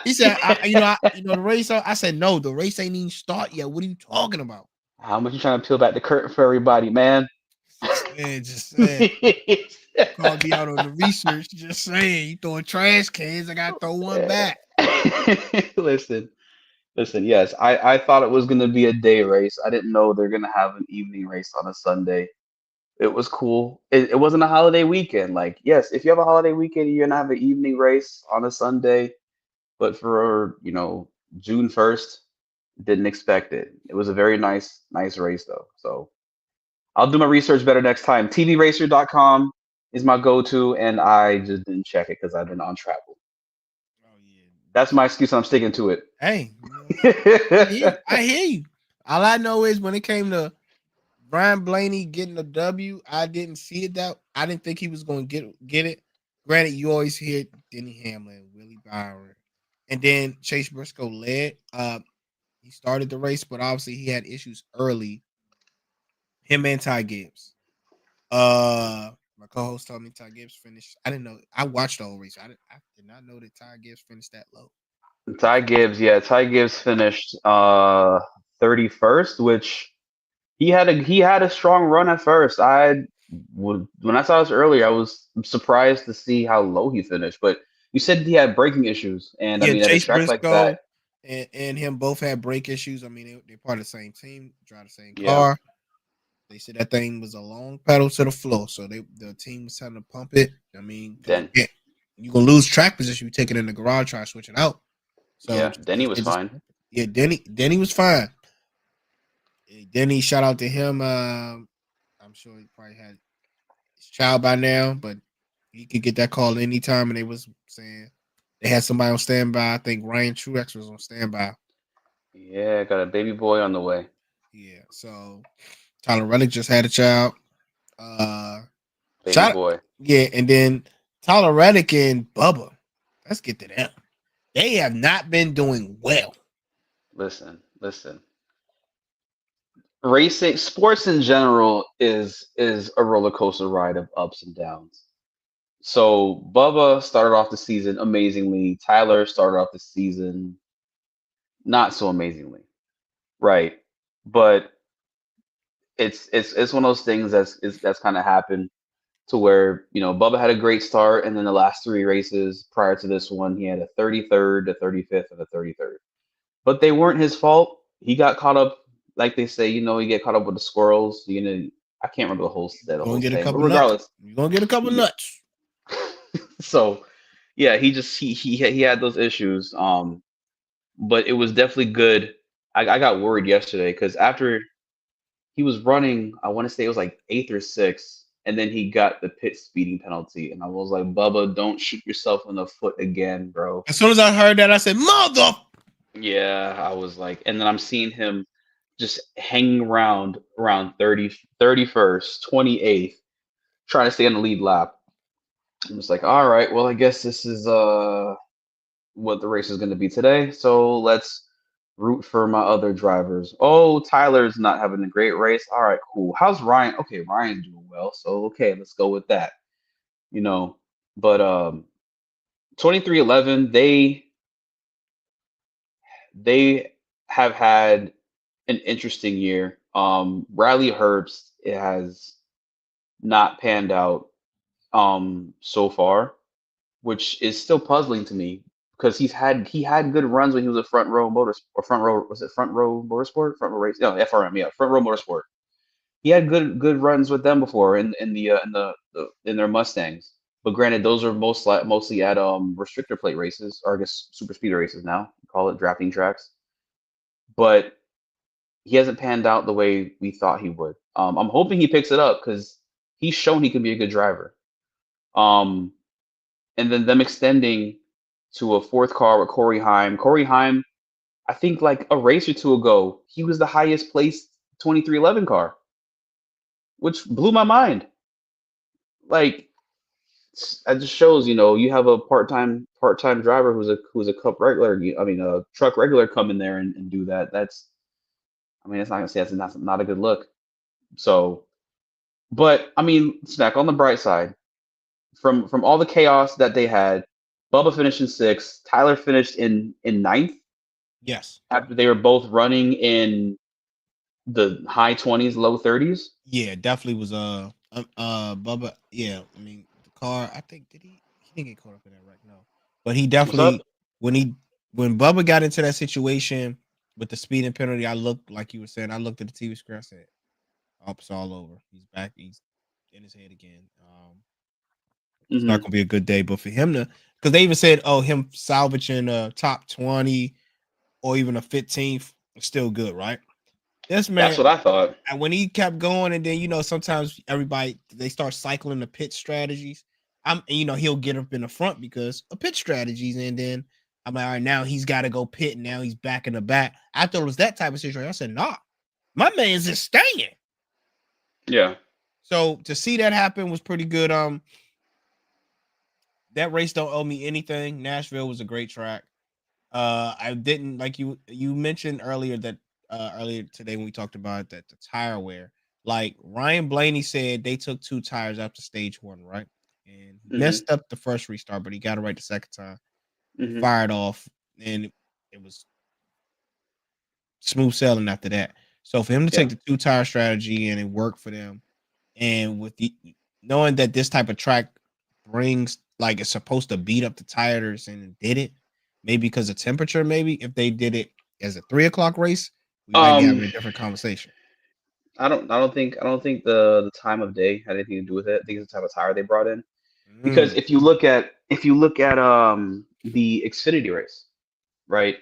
He said, the race." I said, "No, the race ain't even start yet. What are you talking about?" How much you trying to peel back the curtain for everybody, man? Just saying. Called me out on the research. Just saying, you throwing trash cans. I gotta throw one back. Listen. Yes, I thought it was gonna be a day race. I didn't know they're gonna have an evening race on a Sunday. It was cool. It wasn't a holiday weekend. Like, yes, if you have a holiday weekend, you're gonna have an evening race on a Sunday. But for June 1st, didn't expect it. It was a very nice race though. So I'll do my research better next time. TVRacer.com is my go-to, and I just didn't check it because I've been on travel. Oh yeah. That's my excuse. I'm sticking to it. Hey, I hear you. All I know is when it came to Brian Blaney getting a W, I didn't see it that I didn't think he was going to get it. Granted, you always hear Denny Hamlin, Willie Byron, and then Chase Briscoe led. He started the race, but obviously he had issues early. Him and Ty Gibbs. My co-host told me Ty Gibbs finished. I didn't know. I watched the whole race. I did not know that Ty Gibbs finished that low. Ty Gibbs finished 31st, which he had a strong run at first. When I saw this earlier, I was surprised to see how low he finished. But you said he had braking issues, and I Yeah, mean at a Chase track like that, Briscoe and him both had brake issues. I mean, they're part of the same team, drive the same yeah. car. They said that thing was a long pedal to the floor, so the team was trying to pump it. I mean, because Then you're gonna lose track position. You take it in the garage, try to switch it out. So yeah, Denny was fine. yeah, Denny was fine. Denny, shout out to him. I'm sure he probably had his child by now, but he could get that call anytime. And they was saying they had somebody on standby. I think Ryan Truex was on standby. Yeah, got a baby boy on the way. Yeah, so Tyler Reddick just had a child. Uh, Baby shout boy. yeah, and then Tyler Reddick and Bubba. Let's get to them. They have not been doing well. Listen. Racing, sports in general is a roller coaster ride of ups and downs. So Bubba started off the season amazingly. Tyler started off the season not so amazingly, right? But it's one of those things that's kind of happened to where Bubba had a great start, and then the last three races prior to this one, he had a 33rd, a 35th, and a 33rd. But they weren't his fault. He got caught up, like they say, you get caught up with the squirrels. I can't remember You're the gonna whole get a saying, but couple nuts. regardless, You're gonna get a couple yeah. nuts. So yeah, he had those issues. But it was definitely good. I got worried yesterday because after he was running, I want to say it was like eighth or sixth, and then he got the pit speeding penalty, and I was like, Bubba, don't shoot yourself in the foot again, bro. As soon as I heard that, I said, "Mother." Yeah, I was like, and then I'm seeing him just hanging around 31st, 28th, trying to stay on the lead lap. I'm just like, all right, well, I guess this is what the race is going to be today. So let's root for my other drivers. Oh, Tyler's not having a great race. All right, cool. How's Ryan? Okay, Ryan's doing well. So okay, let's go with that. You know, but 2311, they have had an interesting year. Riley Herbst, it has not panned out so far, which is still puzzling to me because he had good runs when he was a front row motor or front row was it front row motorsport front row race no FRM, yeah, front row motorsport. He had good runs with them before in their Mustangs. But granted, those are mostly at restrictor plate races, or I guess super speed races now. Call it drafting tracks. But he hasn't panned out the way we thought he would. I'm hoping he picks it up because he's shown he can be a good driver. Um, and then them extending to a fourth car with Corey Heim. Corey Heim, I think like a race or two ago, he was the highest placed 2311 car, which blew my mind. Like it just shows, you have a part time driver who's a cup regular. I mean, a truck regular come in there and do that. I mean, it's not gonna say that's not a good look. So, but I mean, snack on the bright side from all the chaos that they had. Bubba finished in sixth. Tyler finished in ninth Yes. after they were both running in the high 20s, low 30s. Yeah, definitely was Bubba. Yeah, I mean the car. I think he didn't get caught up in that wreck, no. But he What's up? definitely when Bubba got into that situation with the speeding penalty, I looked like you were saying. I looked at the TV screen. I said, "Oh, it's all over. He's back. in his head again. It's not Hmm. gonna be a good day. But for him to, because they even said, oh, him salvaging a top 20 or even a 15th is still good, right? This That's man, what I thought. and when he kept going, and then sometimes everybody they start cycling the pit strategies. He'll get up in the front because of pit strategies, and then I'm like, all right, now he's got to go pit, and now he's back in the back. I thought it was that type of situation. I said, nah, my man's just staying. Yeah. So to see that happen was pretty good. That race don't owe me anything. Nashville was a great track. I didn't like you mentioned earlier that earlier today when we talked about that the tire wear. Like Ryan Blaney said, they took 2 tires after stage 1, right? And he Hmm. messed up the first restart, but he got it right the second time. He Hmm. fired off, and it was smooth sailing after that. So for him to take Yeah. the 2 tire strategy and it worked for them, and with the knowing that this type of track brings like it's supposed to beat up the tires and it did it, maybe because of temperature, maybe if they did it as a 3 o'clock race, we might be Um, having a different conversation. I don't think the time of day had anything to do with it. I think it's the type of tire they brought in. Because Mm, if you look at the Xfinity race, right?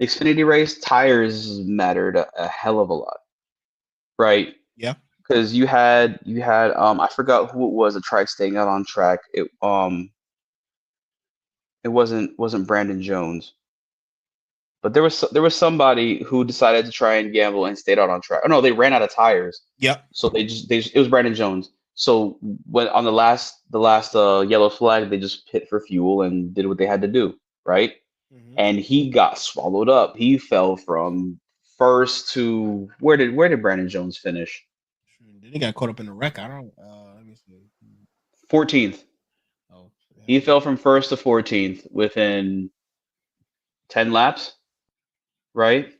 Xfinity race tires mattered a hell of a lot, right? yeah. Because you had I forgot who it was that tried staying out on track. It wasn't Brandon Jones, but there was somebody who decided to try and gamble and stayed out on track. Oh no, they ran out of tires, Yep. so it was Brandon Jones. So when on the last yellow flag, they just pit for fuel and did what they had to do, right? Hmm. And he got swallowed up. He fell from first to where did Brandon Jones finish? Then he got caught up in the wreck. I don't. Let me see. 14th. Oh, He hell fell from first to 14th within 10 laps, right?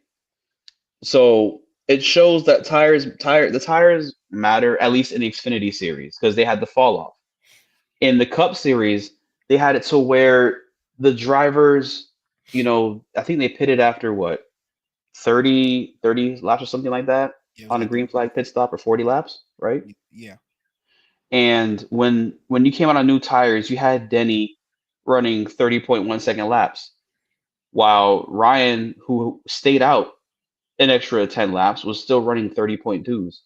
So it shows that the tires matter at least in the Xfinity series because they had the fall off. In the Cup series, they had it to where the drivers, I think they pitted after what 30 laps or something like that yeah, it was on a like green flag pit stop or 40 laps, right? yeah. And when you came out on new tires, you had Denny running 30.1 second laps, while Ryan, who stayed out an extra 10 laps, was still running 30.2s.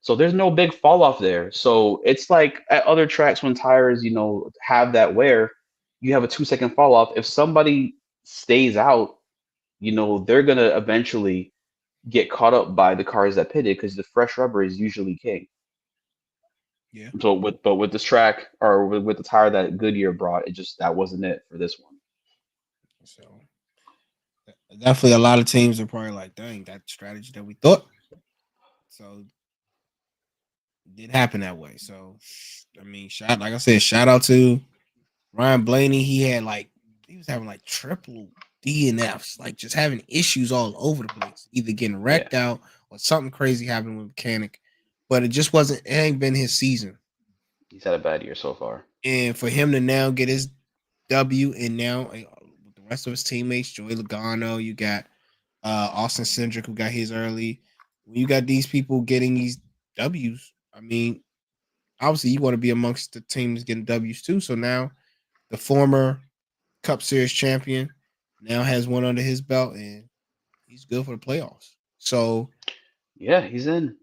So there's no big fall off there. So it's like at other tracks when tires, have that wear, you have a 2 second fall off. If somebody stays out, they're gonna eventually get caught up by the cars that pitted because the fresh rubber is usually king. Yeah. So with this track or with the tire that Goodyear brought, that wasn't it for this one. So definitely a lot of teams are probably like, dang, that strategy that we thought. So it did happen that way. So I mean, like I said, shout out to Ryan Blaney. He was having like triple DNFs, like just having issues all over the place, either getting Yeah, wrecked out or something crazy happening with mechanic. But it just wasn't. It ain't been his season. he's had a bad year so far. And for him to now get his W, and now with the rest of his teammates, Joey Logano, you got Austin Cindric who got his early. When you got these people getting these W's, I mean, obviously you want to be amongst the teams getting W's too. So now the former Cup Series champion now has one under his belt, and he's good for the playoffs. So Yeah, he's in.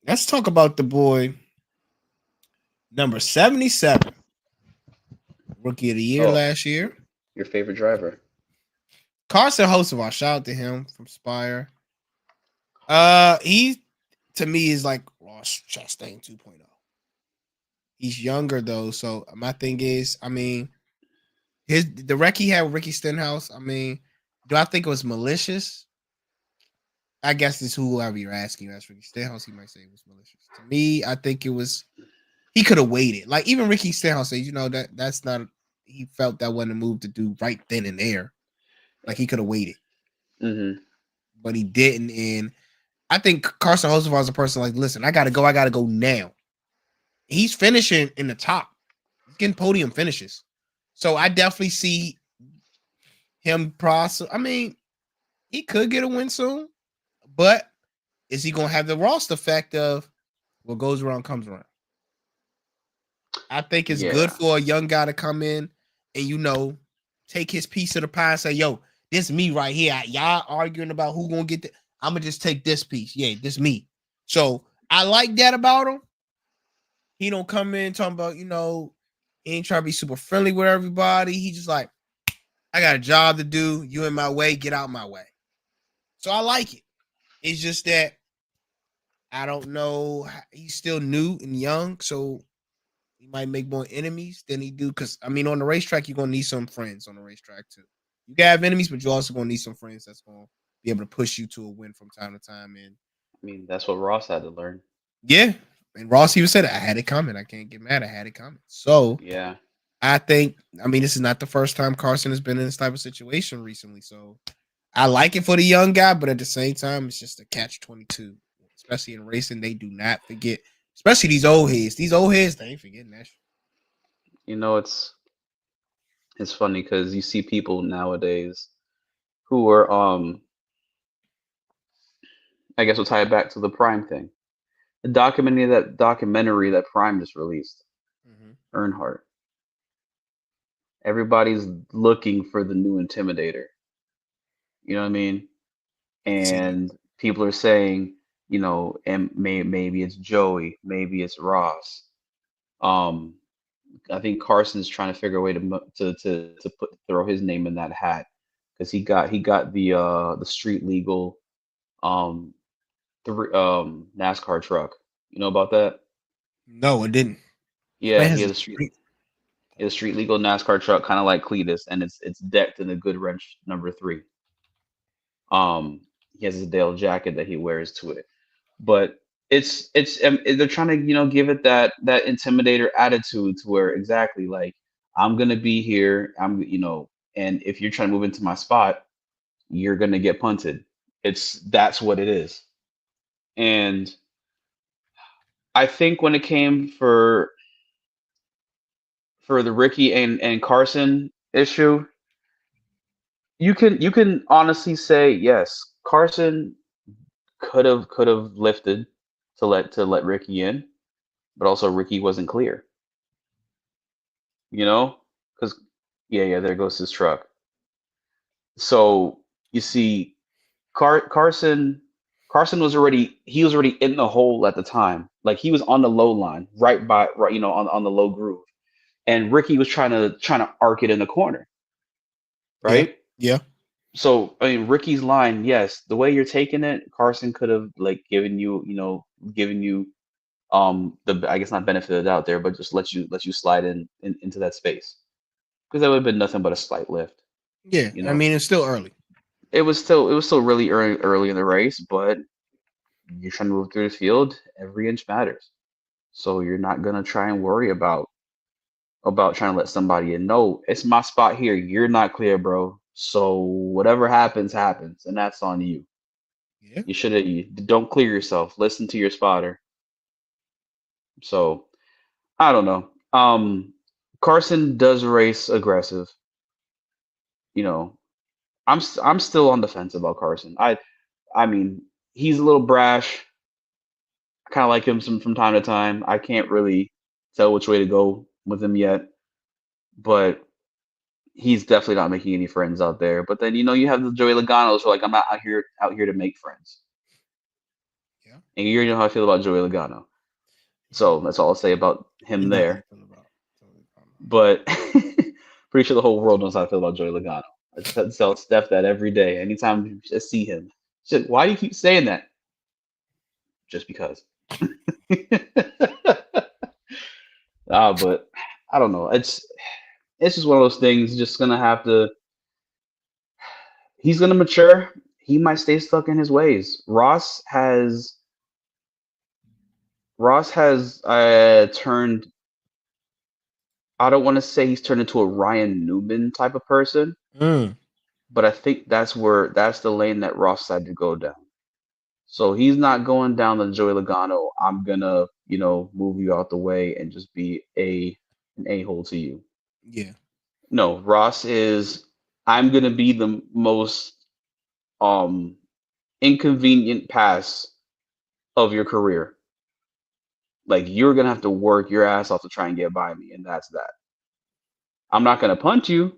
let's talk about the boy number 77, rookie of the year Oh, last year, your favorite driver. Carson Hocevar. Shout out to him from Spire. He to me is like Ross Chastain 2.0. He's younger though, so my thing is, I mean, the wreck he had with Ricky Stenhouse. I mean, do I think it was malicious? I guess it's whoever you're asking. You ask Ricky Stenhouse, he might say it was malicious. To me, I think it was. He could have waited. Like even Ricky Stenhouse says, that's not. He felt that wasn't a move to do right then and there. Like he could have waited, Hmm. but he didn't. And I think Carson Hocevar is a person like, listen, I gotta go. I gotta go now. He's finishing in the top. He's getting podium finishes. So I definitely see him process. I mean, he could get a win soon, but is he gonna have the Ross effect of What goes around comes around. I think it's good Yeah. for a young guy to come in and take his piece of the pie and say, "Yo, this me right here. Y'all arguing about who gonna get the. I'm gonna just take this piece. Yeah, this me." So I like that about him. He don't come in talking about he ain't trying to be super friendly with everybody. He just like, I got a job to do. You in my way, get out my way. So I like it. It's just that I don't know. He's still new and young, so he might make more enemies than he do. Because I mean, on the racetrack, you're gonna need some friends on the racetrack too. You can have enemies, but you're also gonna need some friends that's gonna be able to push you to a win from time to time. And I mean, that's what Ross had to learn. yeah, and Ross even said it. I had it coming. I can't get mad. I had it coming. So Yeah. I think, I mean, this is not the first time Carson has been in this type of situation recently. So I like it for the young guy, but at the same time, it's just a catch 22, especially in racing. They do not forget, especially these old heads. These old heads, they ain't forgetting that shit. You know, it's funny because you see people nowadays who are I guess we'll tie it back to the Prime thing. The documentary that Prime just released, Mm-hmm. Earnhardt. Everybody's looking for the new Intimidator. You know what I mean? I can see that. And people are saying, and maybe it's Joey, maybe it's Ross. Um, I think Carson's trying to figure a way to throw his name in that hat because he got the street legal um NASCAR truck. You know about that? No, it didn't. This Yeah, man he has a has street. a street legal NASCAR truck, kind of like Cletus, and it's decked in a good wrench number 3. Um, he has his Dale jacket that he wears to it, but they're trying to give it that intimidator attitude to where exactly like I'm gonna be here, and if you're trying to move into my spot, you're gonna get punted. That's what it is, and I think when it came for the Ricky and Carson issue, you can honestly say yes, Carson could have lifted to let Ricky in, but also Ricky wasn't clear, you know, because yeah, there goes his truck. So you see, Carson was already in the hole at the time, like he was on the low line, right, on the low groove, and Ricky was trying to arc it in the corner, Yeah, right? yeah, So I mean, Ricky's line, yes, the way you're taking it, Carson could have like given you the I guess not benefit of the doubt there, but just let you slide into that space because that would have been nothing but a slight lift. yeah. You I know, mean, it's still early. it was still really early in the race, but you're trying to move through the field. Every inch matters, so you're not gonna try and worry about trying to let somebody in. No, it's my spot here. You're not clear, bro. So whatever happens, happens, and that's on you. Yeah, You don't clear yourself. Listen to your spotter. So I don't know. Carson does race aggressive. You know, I'm still on the fence about Carson. I mean, he's a little brash. I kind of like him from time to time. I can't really tell which way to go with him yet, but he's definitely not making any friends out there. But then you have the Joey Logano's who are like I'm not out here to make friends. yeah. And you already know how I feel about Joey Logano. So that's all I'll say about You him know how you there. feel about. But pretty sure the whole world knows how I feel about Joey Logano. I tell Steph that every day. Anytime I see him, she's like, "Why do you keep saying that?" Just because. But I don't know. It's just one of those things. Just gonna have to. He's gonna mature. He might stay stuck in his ways. Ross has turned. I don't want to say he's turned into a Ryan Newman type of person, Mm, but I think that's the lane that Ross decided to go down. So he's not going down the Joey Logano. I'm gonna, move you out the way and just be an a-hole to you. yeah, No, Ross is. I'm gonna be the most um inconvenient pass of your career. Like you're gonna have to work your ass off to try and get by me, and that's that. I'm not gonna punch you,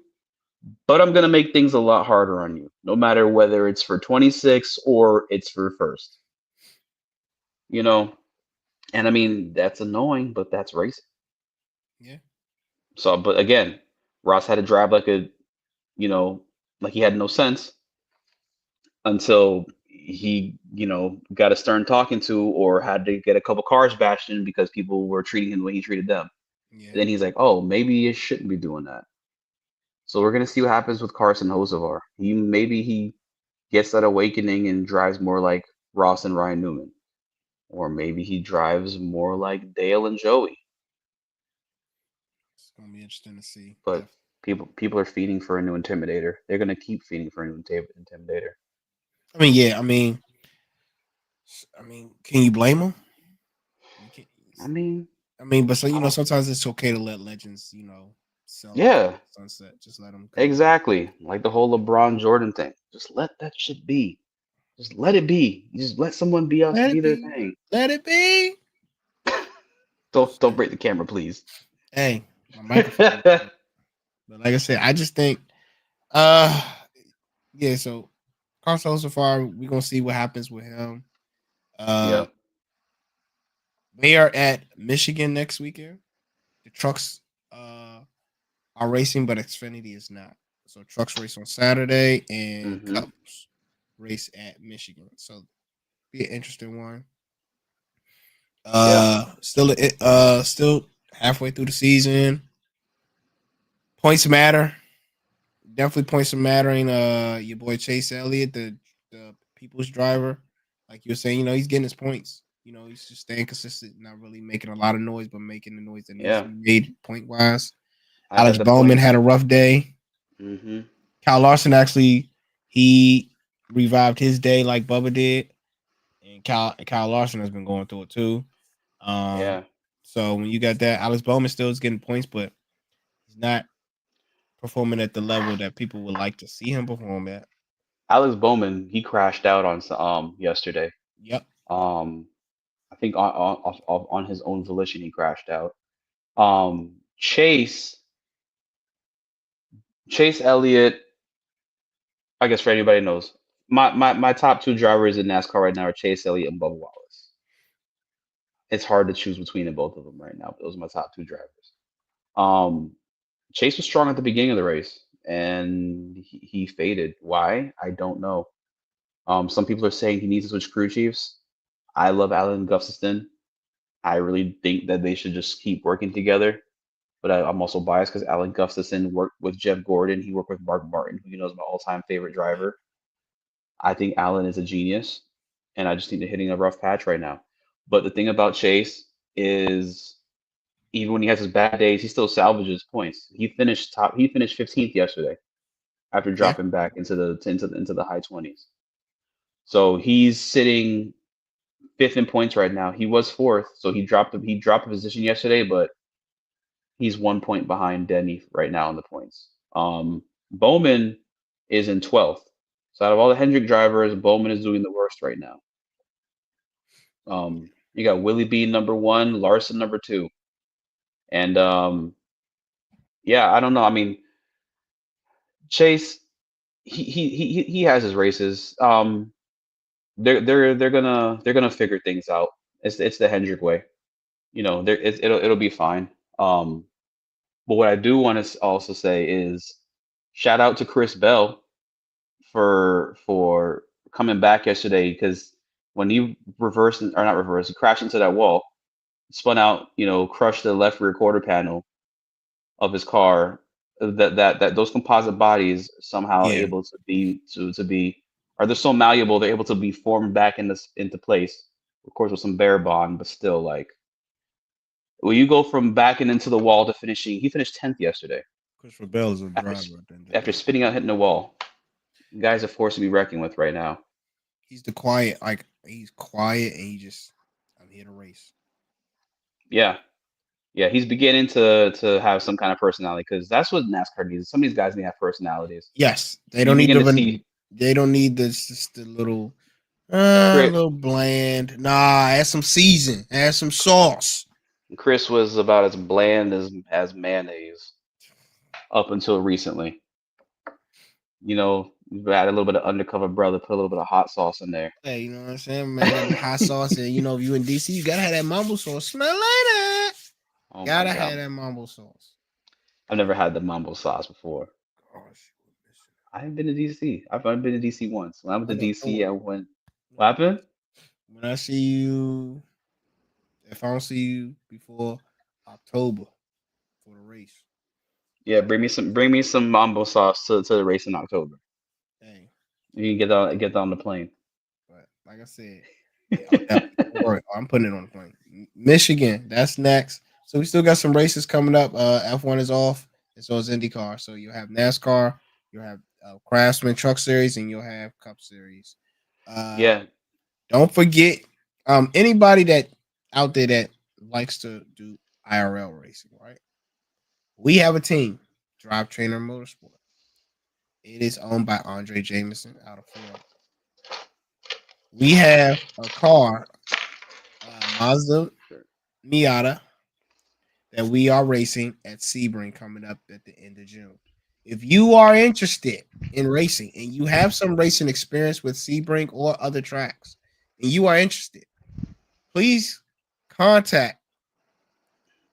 but I'm gonna make things a lot harder on you, no matter whether it's for 26 or it's for first. You know, and I mean that's annoying, but that's racing. Yeah. So, but again, Ross had to drive like a, you know, like he had no sense until he, got a stern talking to or had to get a couple cars bashed in because people were treating him the way he treated them. Yeah. And then he's like, oh, maybe you shouldn't be doing that. So we're gonna see what happens with Carson Hocevar. Maybe he gets that awakening and drives more like Ross and Ryan Newman, or maybe he drives more like Dale and Joey. It's gonna be interesting to see. But Definitely. people are feeding for a new intimidator. They're gonna keep feeding for a new intimidator. I mean, yeah. Can you blame them? You can't. I mean, But so I don't. sometimes it's okay to let legends, sell off Yeah, the sunset. Just let them go. exactly. Like the whole LeBron Jordan thing. Just let that shit be. Just let it be. You just let someone be else Let be it their be. thing. Let it be. Don't break the camera, please. Hey, my microphone. But like I said, I just think, uh, yeah. So Carson so far, we're gonna see what happens with him. Uh, Yeah. they are at Michigan next weekend. The trucks are racing, but Xfinity is not. So trucks race on Saturday and Hmm. Cups race at Michigan. So be an interesting one. Yeah. Still halfway through the season. Points matter. Definitely points are mattering. Your boy Chase Elliott, the people's driver, like you were saying, he's getting his points. He's just staying consistent, not really making a lot of noise, but making the noise that needs to Yeah. be made point wise. I Alex bet the Bowman had points. a rough day. Hmm. Kyle Larson actually he revived his day like Bubba did, and Kyle Larson has been going through it too. Um, Yeah. so when you got that, Alex Bowman still is getting points, but he's not performing at the level that people would like to see him perform at. Alex Bowman, he crashed out on yesterday. Yep. Um, I think on his own volition he crashed out. Chase Elliott. I guess for anybody knows, my top two drivers in NASCAR right now are Chase Elliott and Bubba Wallace. It's hard to choose between the both of them right now. But those are my top two drivers. Um, Chase was strong at the beginning of the race, and he faded. Why? I don't know. Some people are saying he needs to switch crew chiefs. I love Alan Gustafson. I really think that they should just keep working together. But I'm also biased because Alan Gustafson worked with Jeff Gordon. He worked with Mark Martin, who you know is my all-time favorite Yep. driver. I think Alan is a genius, and I just think they're hitting a rough patch right now. But the thing about Chase is, even when he has his bad days, he still salvages points. He finished top. He finished 15th yesterday after Yeah. dropping back into the high 20s. So he's sitting fifth in points right now. He was fourth, so he dropped a position yesterday, but he's 1 point behind Denny right now in the points. Bowman is in 12th. So out of all the Hendrick drivers, Bowman is doing the worst right now. You got Willie B number one, Larson number two, and yeah, I don't know. I mean, Chase, he has his races. They're gonna figure things out. It's the Hendrick way. It'll be fine. Um, but what I do want to also say is shout out to Chris Bell for coming back yesterday because when he reversed or not reversed, he crashed into that wall, spun out, crushed the left rear quarter panel of his car. That those composite bodies somehow Yeah. able to be are they so malleable they're able to be formed back into place. Of course, with some bare bond, but still like when you go from backing into the wall to finishing, he finished 10th yesterday Christopher Bell is a after driver at the end of the after day. spinning out hitting the wall. Guys are forced to be reckoned with right now. He's the quiet, like he's quiet and I'm here to race. Yeah, yeah, he's beginning to have some kind of personality because that's what NASCAR needs. Some of these guys need to have personalities. Yes, they You don't need begin the to see, they don't need this just the little. A Chris, little bland. Nah, add some season. Add some sauce. Chris was about as bland as mayonnaise up until recently. You know, you add a little bit of undercover brother, put a little bit of hot sauce in there. Hey, you know what I'm saying, man? That hot sauce, and you know, if you in DC, you gotta have that mambo sauce. Smell like that. Oh my Gotta have God, that mambo sauce. I've never had the mambo sauce before. Gosh, I haven't been to DC. I've only been to DC once. When I went I to know. Don't DC, I worry. went. What Don't worry. happened? When I see you, if I don't see you before October for the race, Yeah, bring me some mambo sauce to the race in October. hey, You can get on the plane. but like I said, yeah, I'll definitely don't worry. I'm putting it on the plane. Michigan, that's next. So we still got some races coming up. F1 is off, and so is IndyCar. So you'll have NASCAR, you'll have Craftsman Truck Series, and you'll have Cup Series. Uh, Yeah, don't forget, anybody that out there that likes to do IRL racing, right? We have a team, Drive Trainer Motorsport. It is owned by Andre Jameson out of Florida. We have a car, Mazda Miata, that we are racing at Sebring coming up at the end of June. If you are interested in racing and you have some racing experience with Sebring or other tracks, and you are interested, please contact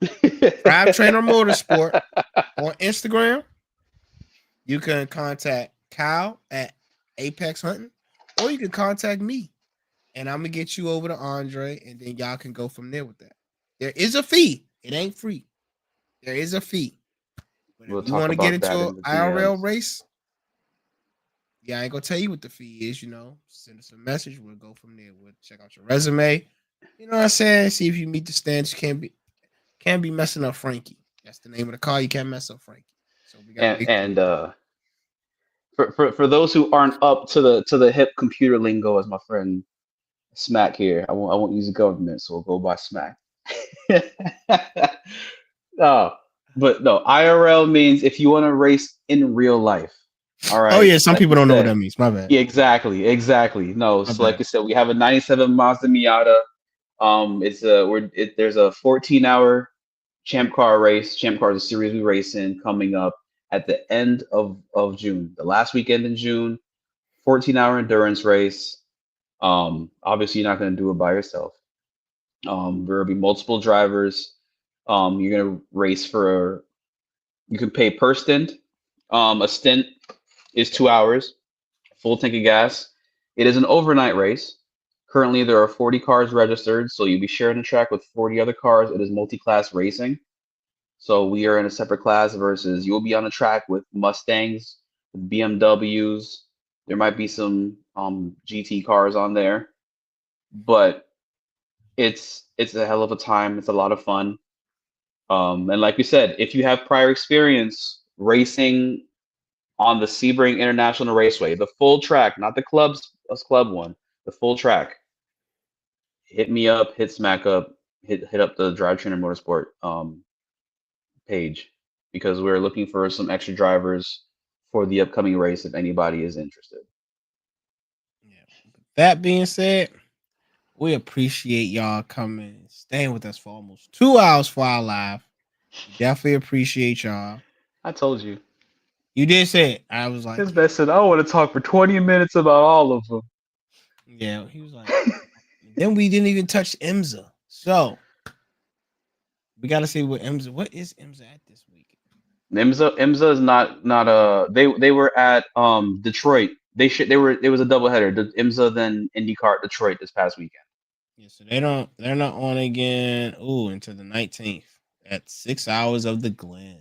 Drive Trainer Motorsport on Instagram. You can contact Kyle at Apex Hunting, or you can contact me, and I'm gonna get you over to Andre, and then y'all can go from there with that. There is a fee; it ain't free. There is a fee, but if we'll you talk want to get about into that an in the IRL DMs. race, yeah, I ain't gonna tell you what the fee is. You know, send us a message. We'll go from there. We'll check out your resume. You know what I'm saying? See if you meet the standards. You can't be messing up Frankie. That's the name of the car. You can't mess up Frankie. So we gotta And make sure. and for those who aren't up to the hip computer lingo, as my friend Smack here, I won't use the government, so we'll go by Smack. No, but no, IRL means if you want to race in real life. All Oh right, yeah, some like people you don't know what said. that means. My bad. Yeah, exactly. No, My so like bad. I said, we have a '97 Mazda Miata. There's a 14-hour Champ Car race. Champ Car is a series we race in coming up at the end of June, the last weekend in June. 14-hour endurance race. Obviously, you're not going to do it by yourself. There will be multiple drivers. You're going to race for, you can pay per stint. A stint is 2 hours, full tank of gas. It is an overnight race. Currently, there are 40 cars registered, so you'll be sharing the track with 40 other cars. It is multi-class racing. So we are in a separate class versus you'll be on the track with Mustangs, with BMWs. There might be some GT cars on there, but it's a hell of a time. It's a lot of fun. And like we said, if you have prior experience racing on the Sebring International Raceway, the full track, not the club one, the full track, hit me up, hit Smack up, hit up the Drive Trainer Motorsport page because we're looking for some extra drivers for the upcoming race if anybody is interested. Yeah. That being said, we appreciate y'all coming and staying with us for almost 2 hours for our live. We definitely appreciate y'all. I told you. You did say it. I was like, His best said, I want to talk for 20 minutes about all of them. yeah. He was like, then we didn't even touch IMSA. So we got to see what is IMSA at this week? IMSA is not they were at Detroit. They were it was a doubleheader. The IMSA then IndyCar at Detroit this past weekend. Yeah, so they're not on again. Ooh, until the 19th at 6 hours of the Glen.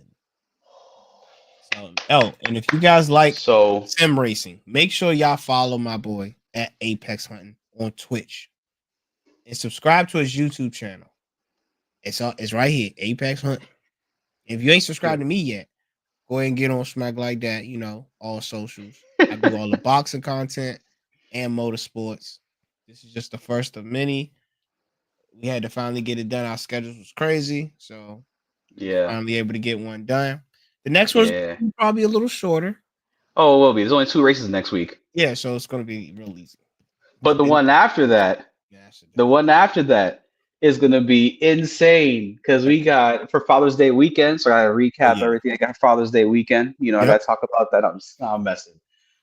So, and if you guys like So sim racing, make sure y'all follow my boy at Apex Hunting on Twitch and subscribe to his YouTube channel. It's right here, Apex Hunting. If you ain't subscribed to me yet, go ahead and get on Smack Like That. You know, all socials. I do all the boxing content and motorsports. This is just the first of many. We had to finally get it done. Our schedules was crazy, so we was yeah, finally able to get one done. The next one's yeah. probably a little shorter. Oh, it will be. There's only two races next week. Yeah, so it's gonna be real easy. But the one after that, the one after that is gonna be insane because we got for Father's Day weekend. So I gotta recap everything. I got Father's Day weekend. You know, I gotta talk about that. I'm messing.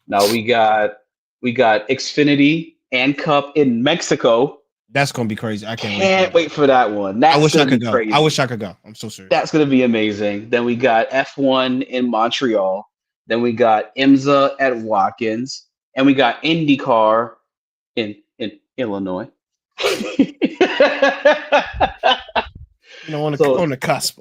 Now we got Xfinity and Cup in Mexico. That's gonna be crazy. I Can't wait for that one. That's I wish gonna I could be go. crazy. I wish I could go. I'm so serious. That's gonna be amazing. Then we got F1 in Montreal. Then we got IMSA at Watkins, and we got IndyCar in Illinois. On the cusp.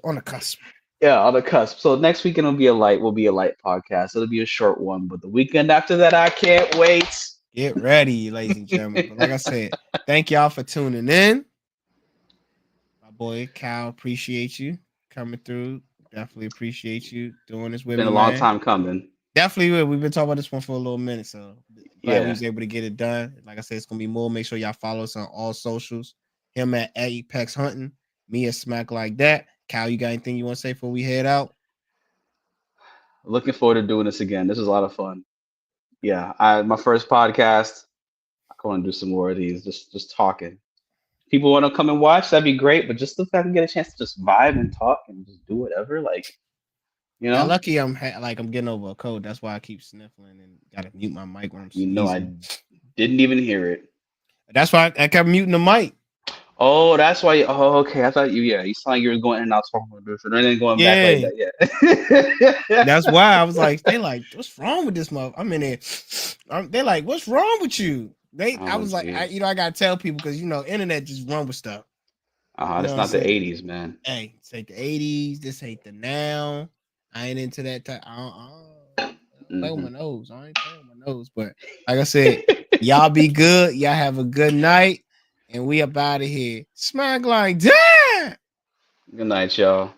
Yeah, on the cusp. So next weekend will be a light podcast. It'll be a short one, but the weekend after that, I can't wait. Get ready, ladies and gentlemen. But like I said, thank y'all for tuning in. My boy Cal, appreciate you coming through. Definitely appreciate you doing this with me. Been a long time coming. Definitely, we've been talking about this one for a little minute, so glad we was able to get it done. Like I said, it's gonna be more. Make sure y'all follow us on all socials. Him at Apex Hunting, me at Smack Like That. Cal, you got anything you want to say before we head out? Looking forward to doing this again. This was a lot of fun. Yeah, my first podcast. I want to do some more of these. Just talking. People want to come and watch, that'd be great. But just if I can get a chance to just vibe and talk and just do whatever, like. You know, lucky I'm getting over a cold. That's why I keep sniffling and gotta mute my mic when I'm sneezing. I didn't even hear it. That's why I kept muting the mic. Oh, that's why. Okay. I thought you sound like you were going in and out talking about this and then going back like that. Yeah. That's why I was like, they like, what's wrong with this mother? I'm in there. They like, what's wrong with you? I was like, I gotta tell people because internet just run with stuff. That's not the 80s, man. Hey, it's like the 80s. This ain't the now. I ain't into that type. I don't play with my nose. I ain't playing with my nose. But like I said, y'all be good. Y'all have a good night. And we up out of here. Smack like that. Good night, y'all.